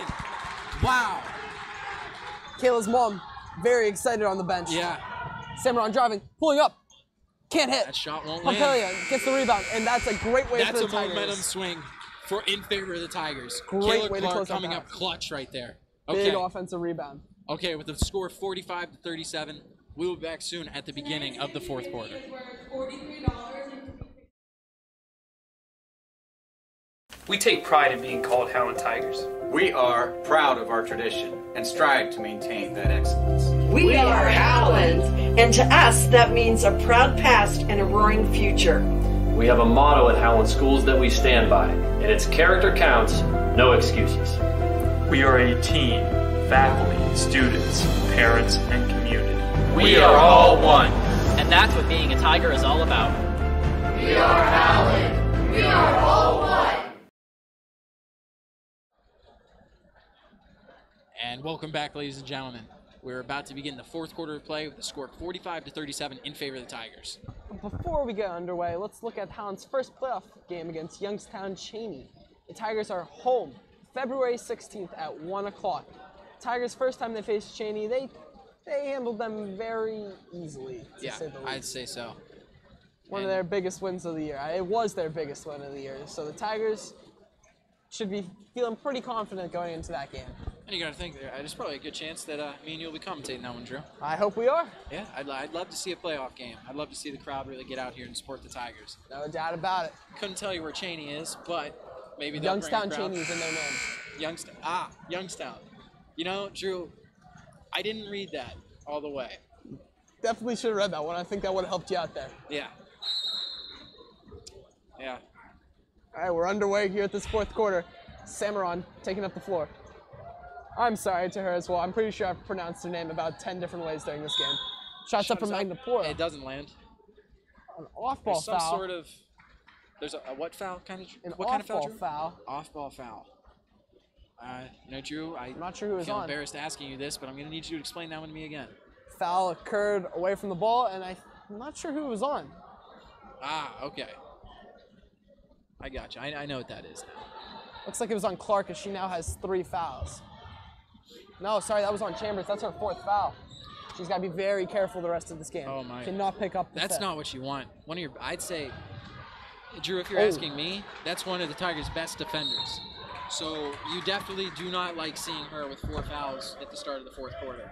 Wow. Kayla's mom, very excited on the bench. Yeah. Samaron driving, pulling up, can't hit. That shot won't Pompelia land. gets the rebound, and that's a great way for the Tigers. That's a momentum swing in favor of the Tigers. Great Kayla way to Clark close that coming out. up clutch right there. Big offensive rebound. Okay, with the score 45-37, we will be back soon at the beginning of the fourth quarter. We take pride in being called Howland Tigers. We are proud of our tradition and strive to maintain that excellence. We are Howland, and to us that means a proud past and a roaring future. We have a motto at Howland Schools that we stand by, and it's character counts, no excuses. We are a team, faculty, students, parents, and community. We are all one. And that's what being a Tiger is all about. We are Howland. We are all one. And welcome back, ladies and gentlemen. We're about to begin the fourth quarter of play with the score 45-37 in favor of the Tigers. Before we get underway, let's look at Howland's first playoff game against Youngstown Cheney. The Tigers are home February 16th at 1 o'clock. Tigers, first time they faced Cheney, they handled them very easily, to say the least. I'd say so. One of their biggest wins of the year. It was their biggest win of the year. So the Tigers should be feeling pretty confident going into that game. And you got to think, there's probably a good chance that me and you will be commentating that one, Drew. I hope we are. Yeah, I'd love to see a playoff game. I'd love to see the crowd really get out here and support the Tigers. No doubt about it. Couldn't tell you where Cheney is, but maybe they'll Youngstown bring a crowd. Cheney is in their name. Youngstown. You know, Drew, I didn't read that all the way. Definitely should have read that one. I think that would have helped you out there. Yeah. Yeah. All right, we're underway here at this fourth quarter. Samaron taking up the floor. I'm sorry to her as well. I'm pretty sure I've pronounced her name about 10 different ways during this game. Shots up from Magnapura. It doesn't land. An off-ball foul. Some sort of. There's a what foul kind of? What kind of foul? Foul. Off-ball foul. You know, Drew, I'm not sure who was feel on. Embarrassed asking you this, but I'm going to need you to explain that one to me again. Foul occurred away from the ball, and I'm not sure who was on. Okay. I got you. I know what that is now. Looks like it was on Clark, as she now has 3 fouls. No, sorry, that was on Chambers. That's her 4th foul. She's got to be very careful the rest of this game. Oh my! Cannot pick up the That's 5th. not what you want. I'd say, Drew, if you're asking me, that's one of the Tigers' best defenders. So you definitely do not like seeing her with 4 fouls at the start of the 4th quarter.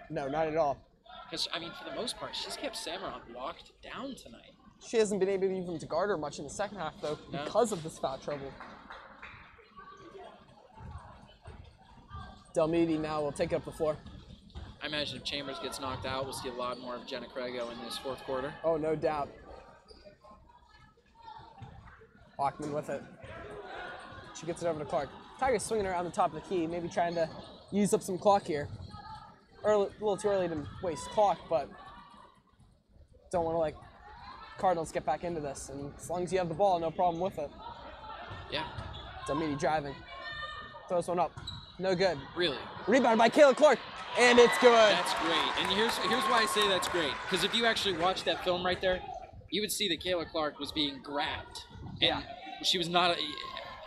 No, not at all. Because, I mean, for the most part, she's kept Samaron locked down tonight. She hasn't been able even to guard her much in the second half, though, because of this foul trouble. Delmedi now will take up the floor. I imagine if Chambers gets knocked out, we'll see a lot more of Jenna Craigo in this 4th quarter. Oh, no doubt. Bachman with it. She gets it over to Clark. Tigers swinging around the top of the key, maybe trying to use up some clock here. A little too early to waste clock, but don't want to let Cardinals get back into this. And as long as you have the ball, no problem with it. Yeah. Delmedi driving. Throws one up. No good. Really? Rebound by Kayla Clark, and it's good. That's great. And here's why I say that's great. Because if you actually watch that film right there, you would see that Kayla Clark was being grabbed. And she was not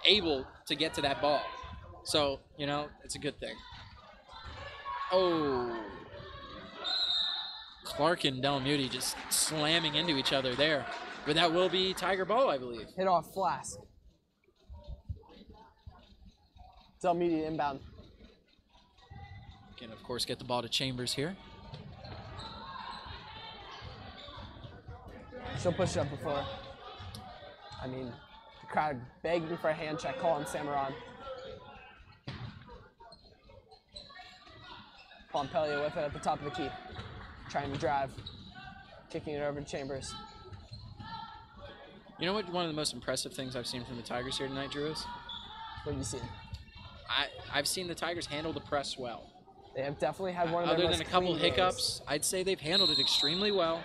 able to get to that ball. So, you know, it's a good thing. Oh. Clark and Delmudi just slamming into each other there. But that will be Tiger ball, I believe. Hit off Flask. Delmedi inbound. Can, of course, get the ball to Chambers here. She'll push it up before. I mean, the crowd begging for a hand check call on Samaron. Pompelia with it at the top of the key. Trying to drive. Kicking it over to Chambers. You know what one of the most impressive things I've seen from the Tigers here tonight, Drew, is? What have you seen? I've seen the Tigers handle the press well. They have definitely had one of their Other most than a couple clean hiccups, games. I'd say they've handled it extremely well.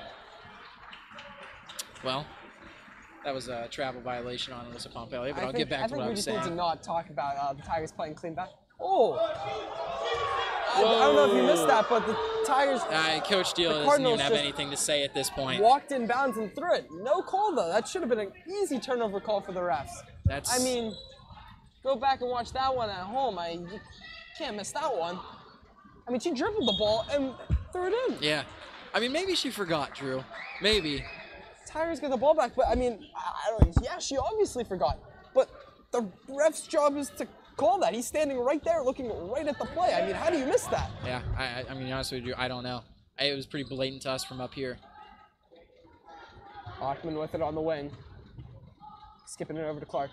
Well, that was a travel violation on Alyssa Pompelia, but I'll get back to what I was saying. I think we just need to not talk about the Tigers playing clean back. Oh! I don't know if you missed that, but the Tigers... Coach Deal doesn't even have anything to say at this point. Walked in bounds and threw it. No call, though. That should have been an easy turnover call for the refs. I mean, go back and watch that one at home. You can't miss that one. I mean, she dribbled the ball and threw it in. Yeah. I mean, maybe she forgot, Drew. Maybe. Tigers get the ball back, but I mean, I don't. Yeah, she obviously forgot. But the ref's job is to call that. He's standing right there looking right at the play. I mean, how do you miss that? Yeah, I mean, honestly with you, I don't know. It was pretty blatant to us from up here. Achman with it on the wing. Skipping it over to Clark.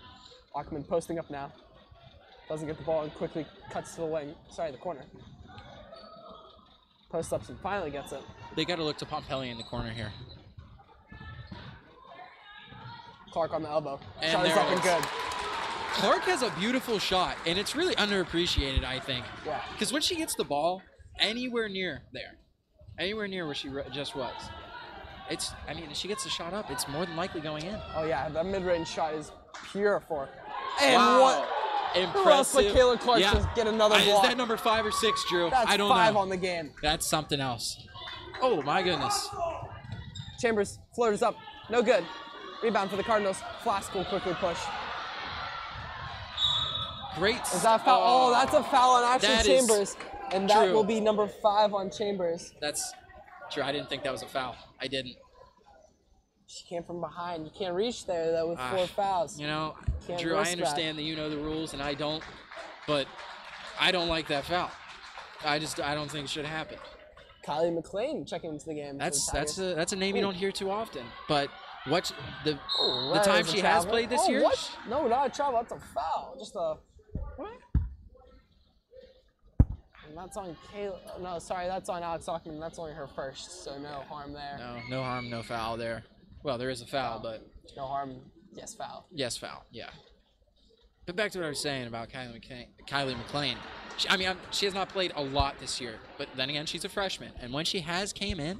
Achman posting up now. Doesn't get the ball and quickly cuts to the wing. Sorry, the corner. Post ups and finally gets it. They got to look to Pompelia in the corner here. Clark on the elbow. And Shot is up and good. Clark has a beautiful shot, and it's really underappreciated, I think. Yeah. Because when she gets the ball anywhere near there, anywhere near where she just was, I mean, if she gets the shot up, it's more than likely going in. Oh, yeah. That mid-range shot is pure for her. And wow. what? Impressive. Who else but Kayla Clark to get another block? Is that number 5 or 6, Drew? That's I don't know. 5 on the game. That's something else. Oh, my goodness. Chambers floaters up. No good. Rebound for the Cardinals. Flask will quickly push. Great. Is that a foul? Oh, that's a foul on Ashley Chambers. And that true. will be number 5 on Chambers. That's true. I didn't think that was a foul. I didn't. She came from behind. You can't reach there, though, with 4 fouls. You know, Can't Drew, I risk that. understand that you know the rules and I don't, but I don't like that foul. I don't think it should happen. Kylie McLean checking into the game. That's a name you don't hear too often. But what the That time is a she has travel. played this year? What? No, not a travel. That's a foul. Just a. What? And that's on Kayla. No, sorry, that's on Alex Ockman. That's only her first, so no harm there. No harm, no foul there. Well, there is a foul, but no harm. Yes, foul. Yes, foul. Yeah. But back to what I was saying about Kylie McLean. She has not played a lot this year, but then again, she's a freshman, and when she has came in,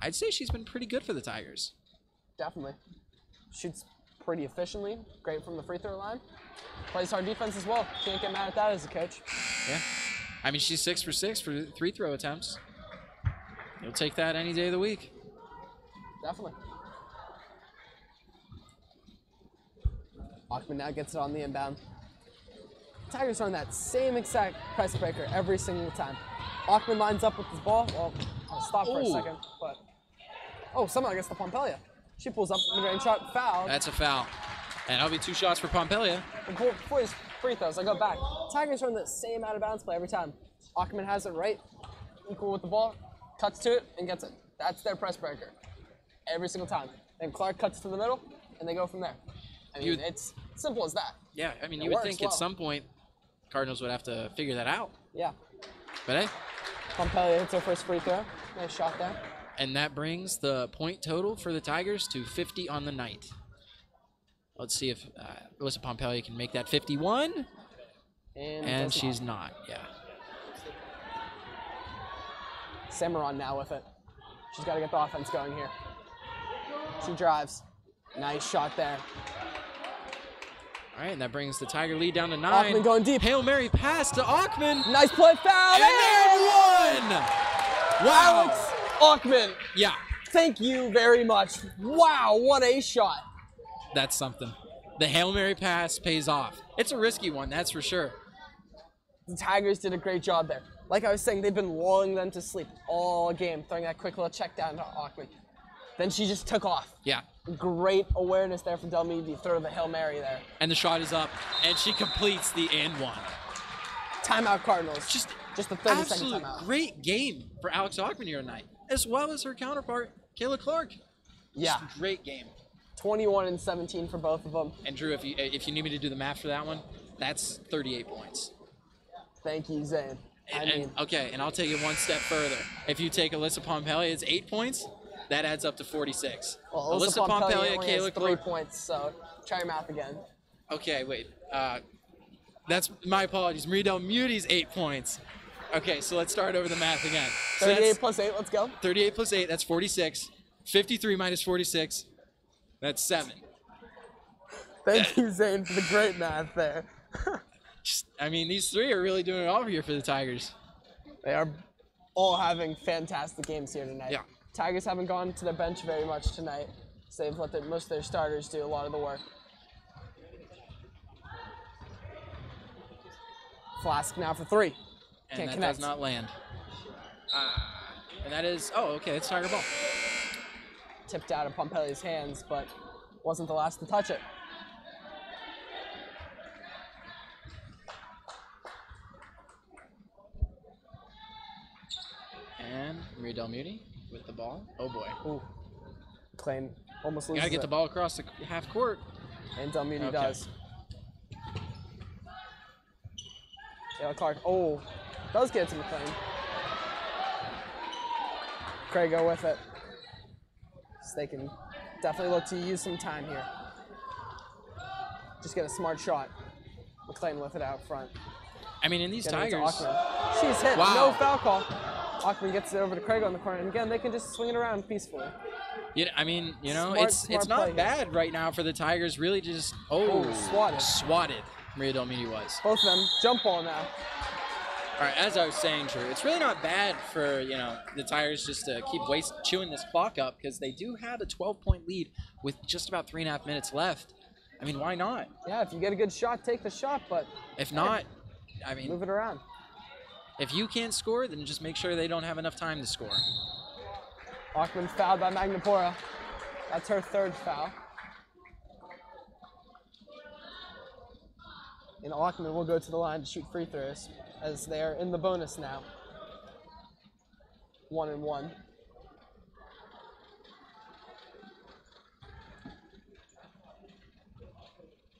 I'd say she's been pretty good for the Tigers. Definitely. Shoots pretty efficiently. Great from the free throw line. Plays hard defense as well. Can't get mad at that as a coach. Yeah. I mean, she's 6 for 6 for free throw attempts. You'll take that any day of the week. Definitely. Ockman now gets it on the inbound. Tigers run that same exact press breaker every single time. Ockman lines up with his ball. Well, I'll stop for a second, but somehow gets to Pompelia. She pulls up mid-range shot, foul. That's a foul. And that'll be 2 shots for Pompelia. Before his free throws, I go back. Tigers run the same out of bounds play every time. Ockman has it right, equal with the ball, cuts to it, and gets it. That's their press breaker. Every single time. Then Clark cuts to the middle, and they go from there. I mean, it's simple as that. Yeah, I mean, you would think at some point Cardinals would have to figure that out. Yeah. But hey. Pompelia hits her first free throw. Nice shot there. And that brings the point total for the Tigers to 50 on the night. Let's see if Alyssa Pompelia can make that 51. And she's not, yeah. Cimarron now with it. She's got to get the offense going here. She drives. Nice shot there. All right, and that brings the Tiger lead down to 9. Ockman going deep. Hail Mary pass to Ockman. Nice play, foul. And one. Wow. Alex Ockman. Yeah. Thank you very much. Wow, what a shot. That's something. The Hail Mary pass pays off. It's a risky one, that's for sure. The Tigers did a great job there. Like I was saying, they've been lulling them to sleep all game, throwing that quick little check down to Ockman. Then she just took off. Yeah. Great awareness there from Delmeade to throw the Hail Mary there. And the shot is up, and she completes the and one. Timeout Cardinals. Just a 30-second timeout. Great game for Alex Ockman here tonight, as well as her counterpart, Kayla Clark. Yeah. Just a great game. 21 and 17 for both of them. And Drew, if you need me to do the math for that one, that's 38 points. Thank you, Zane. Okay, and I'll take it one step further. If you take Alyssa Pompelia, it's 8 points. That adds up to 46. Well, Alyssa Pompelia only has 3 points, so try your math again. Okay, wait. That's my apologies. Marie Del Muti's 8 points. Okay, so let's start over the math again. So 38 plus 8, let's go. 38 plus 8, that's 46. 53 minus 46, that's 7. Thank you, Zane, for the great math there. I mean, these 3 are really doing it all here for the Tigers. They are all having fantastic games here tonight. Yeah. Tigers haven't gone to their bench very much tonight, so they've let most of their starters do a lot of the work. Flask now for 3. And Can't that connect. does not land. And that is, okay, it's Tiger ball. Tipped out of Pompelia's hands, but wasn't the last to touch it. And Marie Del Muti with the ball. Oh boy. Ooh. McLean almost loses Gotta get the ball across the half court. And Del Muti does. Yeah, Clark. Oh, does get it to McLean. Crago with it. So they can definitely look to use some time here. Just get a smart shot. McLean with it out front. I mean, in these Getting Tigers. She's hit. Wow. No foul call. Ockman gets it over to Crago in the corner, and again, they can just swing it around peacefully. Yeah, I mean, you know, Smart it's not play bad right now for the Tigers. Really, just swatted. Maria Del Muti was. Both of them jump ball now. All right, as I was saying, Drew, it's really not bad for the Tigers just to keep chewing this clock up because they do have a 12-point lead with just about 3.5 minutes left. I mean, why not? Yeah, if you get a good shot, take the shot, but if not, I mean, move it around. If you can't score, then just make sure they don't have enough time to score. Ockman fouled by Magnapora. That's her third foul. And Ackman will go to the line to shoot free throws as they are in the bonus now. 1-1.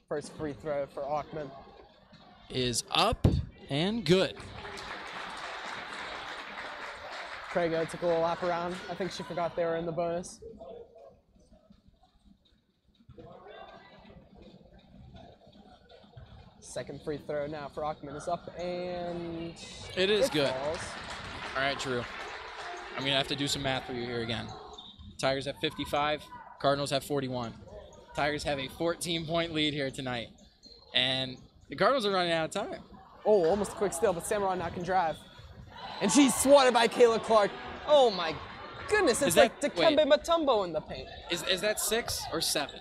First free throw for Ackman is up and good. Crago took a little lap around. I think she forgot they were in the bonus. Second free throw now for Ackman is up, and it is good. Falls. All right, Drew. I'm going to have to do some math for you here again. Tigers have 55. Cardinals have 41. Tigers have a 14-point lead here tonight. And the Cardinals are running out of time. Oh, almost a quick steal, but Samurai now can drive. And she's swatted by Kayla Clark. Oh, my goodness. It's like Dikembe Mutombo in the paint. Is that 6 or 7?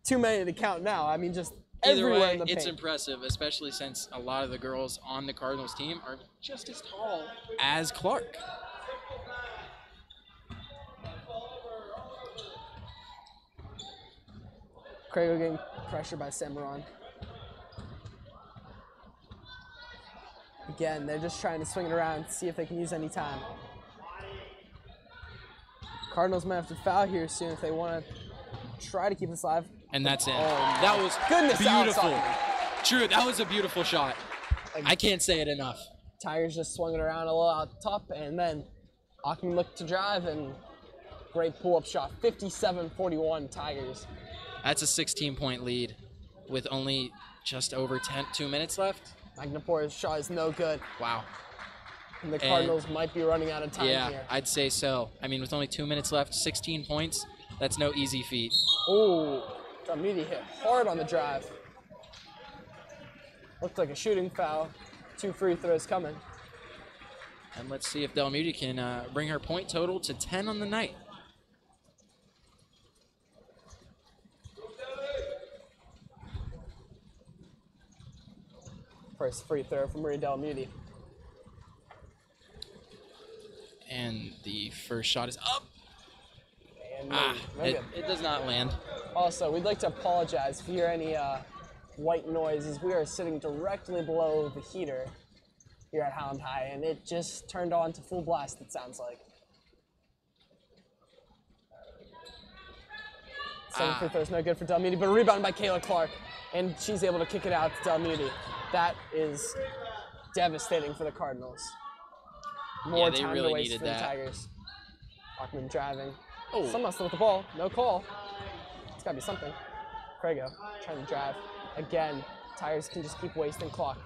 Too many to count now. I mean, just either everywhere way, in the paint. it's impressive, especially since a lot of the girls on the Cardinals team are just as tall as Clark. Crago getting pressure by Samurai. Again, they're just trying to swing it around and see if they can use any time. Cardinals might have to foul here soon if they want to try to keep this alive. And that's it. Oh, that was beautiful. True, that was a beautiful shot. I can't say it enough. Tigers just swung it around a little out top, and then Ackman looked to drive, and great pull-up shot. 57-41 Tigers. That's a 16-point lead with only just over 2 minutes left. Magnapore's shot is no good. Wow. And the Cardinals might be running out of time here. Yeah, I'd say so. I mean, with only 2 minutes left, 16 points, that's no easy feat. Oh, Dramidi hit hard on the drive. Looked like a shooting foul. 2 free throws coming. And let's see if Delmuti can bring her point total to 10 on the night. First free throw from Marie Delmuti. And the first shot is up. And it does not land. Also, we'd like to apologize if you hear any white noises. We are sitting directly below the heater here at Howland High, and it just turned on to full blast, it sounds like. 7 free throws, no good for Delmuti, but a rebound by Kayla Clark, and she's able to kick it out to Delmuti. That is devastating for the Cardinals. More time really to waste needed for the that. Tigers. Ackman driving. Oh. Someone else with the ball. No call. It's got to be something. Crago trying to drive. Again, Tigers can just keep wasting clock.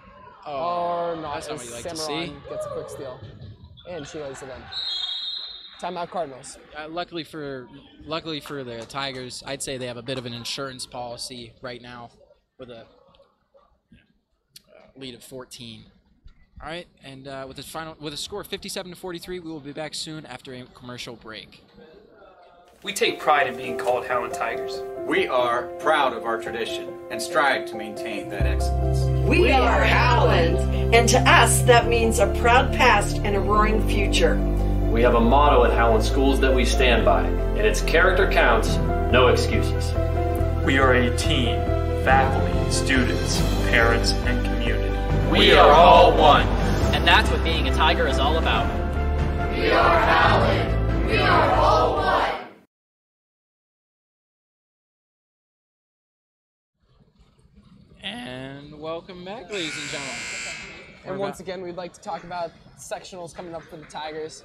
Or not. That's not what you like to Samurai see. Gets a quick steal. And she lays it in. Timeout Cardinals. Luckily for the Tigers, I'd say they have a bit of an insurance policy right now with a lead of 14. All right, and with a score of 57-43, we will be back soon after a commercial break. We take pride in being called Howland Tigers. We are proud of our tradition and strive to maintain that excellence. We are Howland, and to us that means a proud past and a roaring future. We have a motto at Howland Schools that we stand by, and it's character counts, no excuses. We are a team, faculty, students, parents, and community. We are all one, and that's what being a Tiger is all about. We are Howland. We are all one. And welcome back, ladies and gentlemen. And once again, we'd like to talk about sectionals coming up for the Tigers.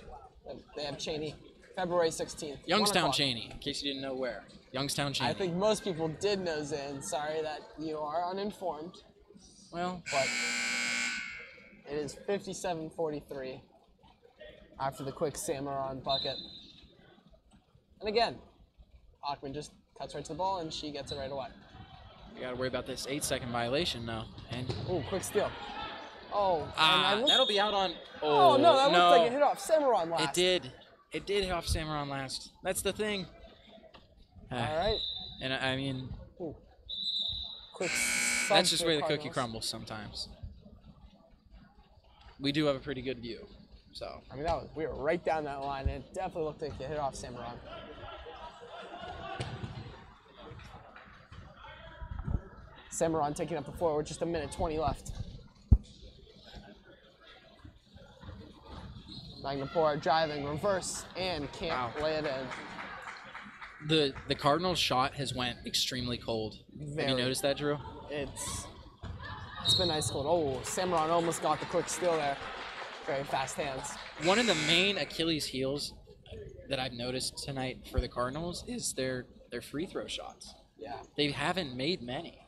They have Cheney, February 16th. Youngstown Cheney, in case you didn't know where. Youngstown Cheney. I think most people did know Zane. Sorry that you are uninformed. Well, but it is 57-43 after the quick Samurai bucket. And again, Ackman just cuts right to the ball and she gets it right away. You gotta worry about this 8-second violation now. And ooh, quick steal. Oh, that'll be out on. Oh no, that looked like it hit off Samurai last. It did. It did hit off Samurai last. That's the thing. All right. And I mean, ooh. Quick. That's just where the cookie crumbles sometimes. We do have a pretty good view, so. I mean, we were right down that line, and it definitely looked like it hit off Samurai. Cimarron taking up the floor with just 1:20 left. Magnapore driving, reverse, and can't lay it in. The Cardinals' shot has went extremely cold. Have you noticed that, Drew? It's been ice cold. Oh, Cimarron almost got the quick steal there. Very fast hands. One of the main Achilles heels that I've noticed tonight for the Cardinals is their free throw shots. Yeah. They haven't made many.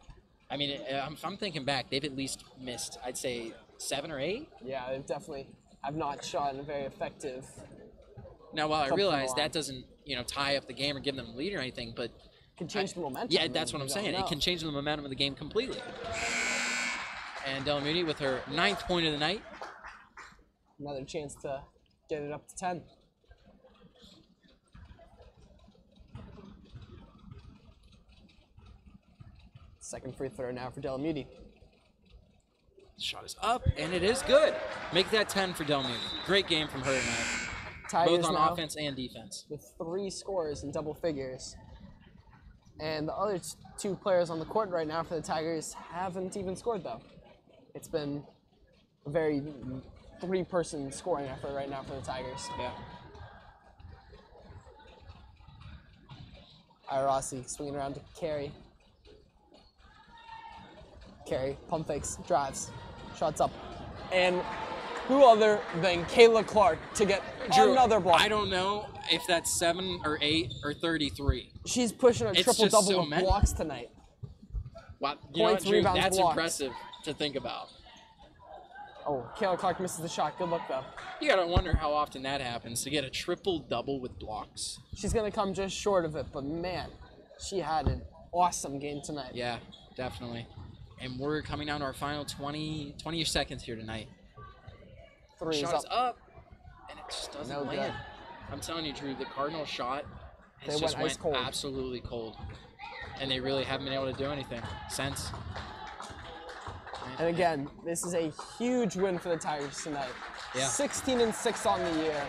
I mean, if I'm thinking back, they've at least missed, I'd say, 7 or 8. Yeah, they've definitely have not shot a very effective. Now, while I realize that doesn't, tie up the game or give them the lead or anything, but can change the momentum. Yeah, that's what I'm saying. It can change the momentum of the game completely. And Delamuti with her 9th point of the night. Another chance to get it up to 10. Second free throw now for Delamuti. Shot is up, and it is good. Make that 10 for Delamuti. Great game from her tonight. Tigers both on now offense and defense. With 3 scores in double figures. And the other 2 players on the court right now for the Tigers haven't even scored, though. It's been a very 3-person scoring effort right now for the Tigers. Yeah. Rossi swinging around to Carey. Carey, pump fakes, drives, shots up. And who other than Kayla Clark to get Drew, another block? I don't know if that's 7 or 8 or 33. She's pushing a triple-double with blocks tonight. Wow, Points, rebounds, that's blocks. impressive to think about. Oh, Kayla Clark misses the shot. Good luck, though. You got to wonder how often that happens, to get a triple-double with blocks. She's going to come just short of it, but man, she had an awesome game tonight. Yeah, definitely. And we're coming down to our final 20 seconds here tonight. 3 shot is is up, and it just doesn't No land. good. I'm telling you, Drew, the Cardinal shot has They just went ice cold. absolutely cold. And they really haven't been able to do anything since. And again, this is a huge win for the Tigers tonight. Yeah. 16-6 on the year.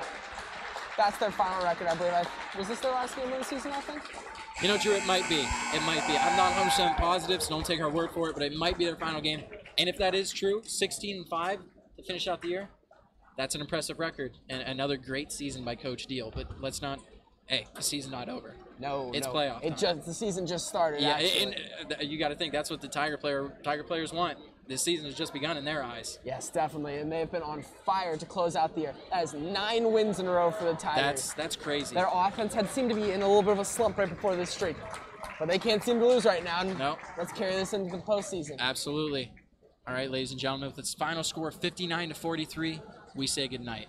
That's their final record, I believe. Was this their last game of the season, I think? Drew, it might be. It might be. I'm not 100% positive, so don't take our word for it, but it might be their final game. And if that is true, 16-5 to finish out the year, that's an impressive record and another great season by Coach Deal. But let's not. Hey, the season's not over. No, it's no. playoff time. The season just started. Yeah, actually. and you got to think that's what the Tiger players want. This season has just begun in their eyes. Yes, definitely, and they've been on fire to close out the year. That is 9 wins in a row for the Tigers. That's crazy. Their offense had seemed to be in a little bit of a slump right before this streak, but they can't seem to lose right now. No. Let's carry this into the postseason. Absolutely. All right, ladies and gentlemen, with its final score 59-43, we say goodnight.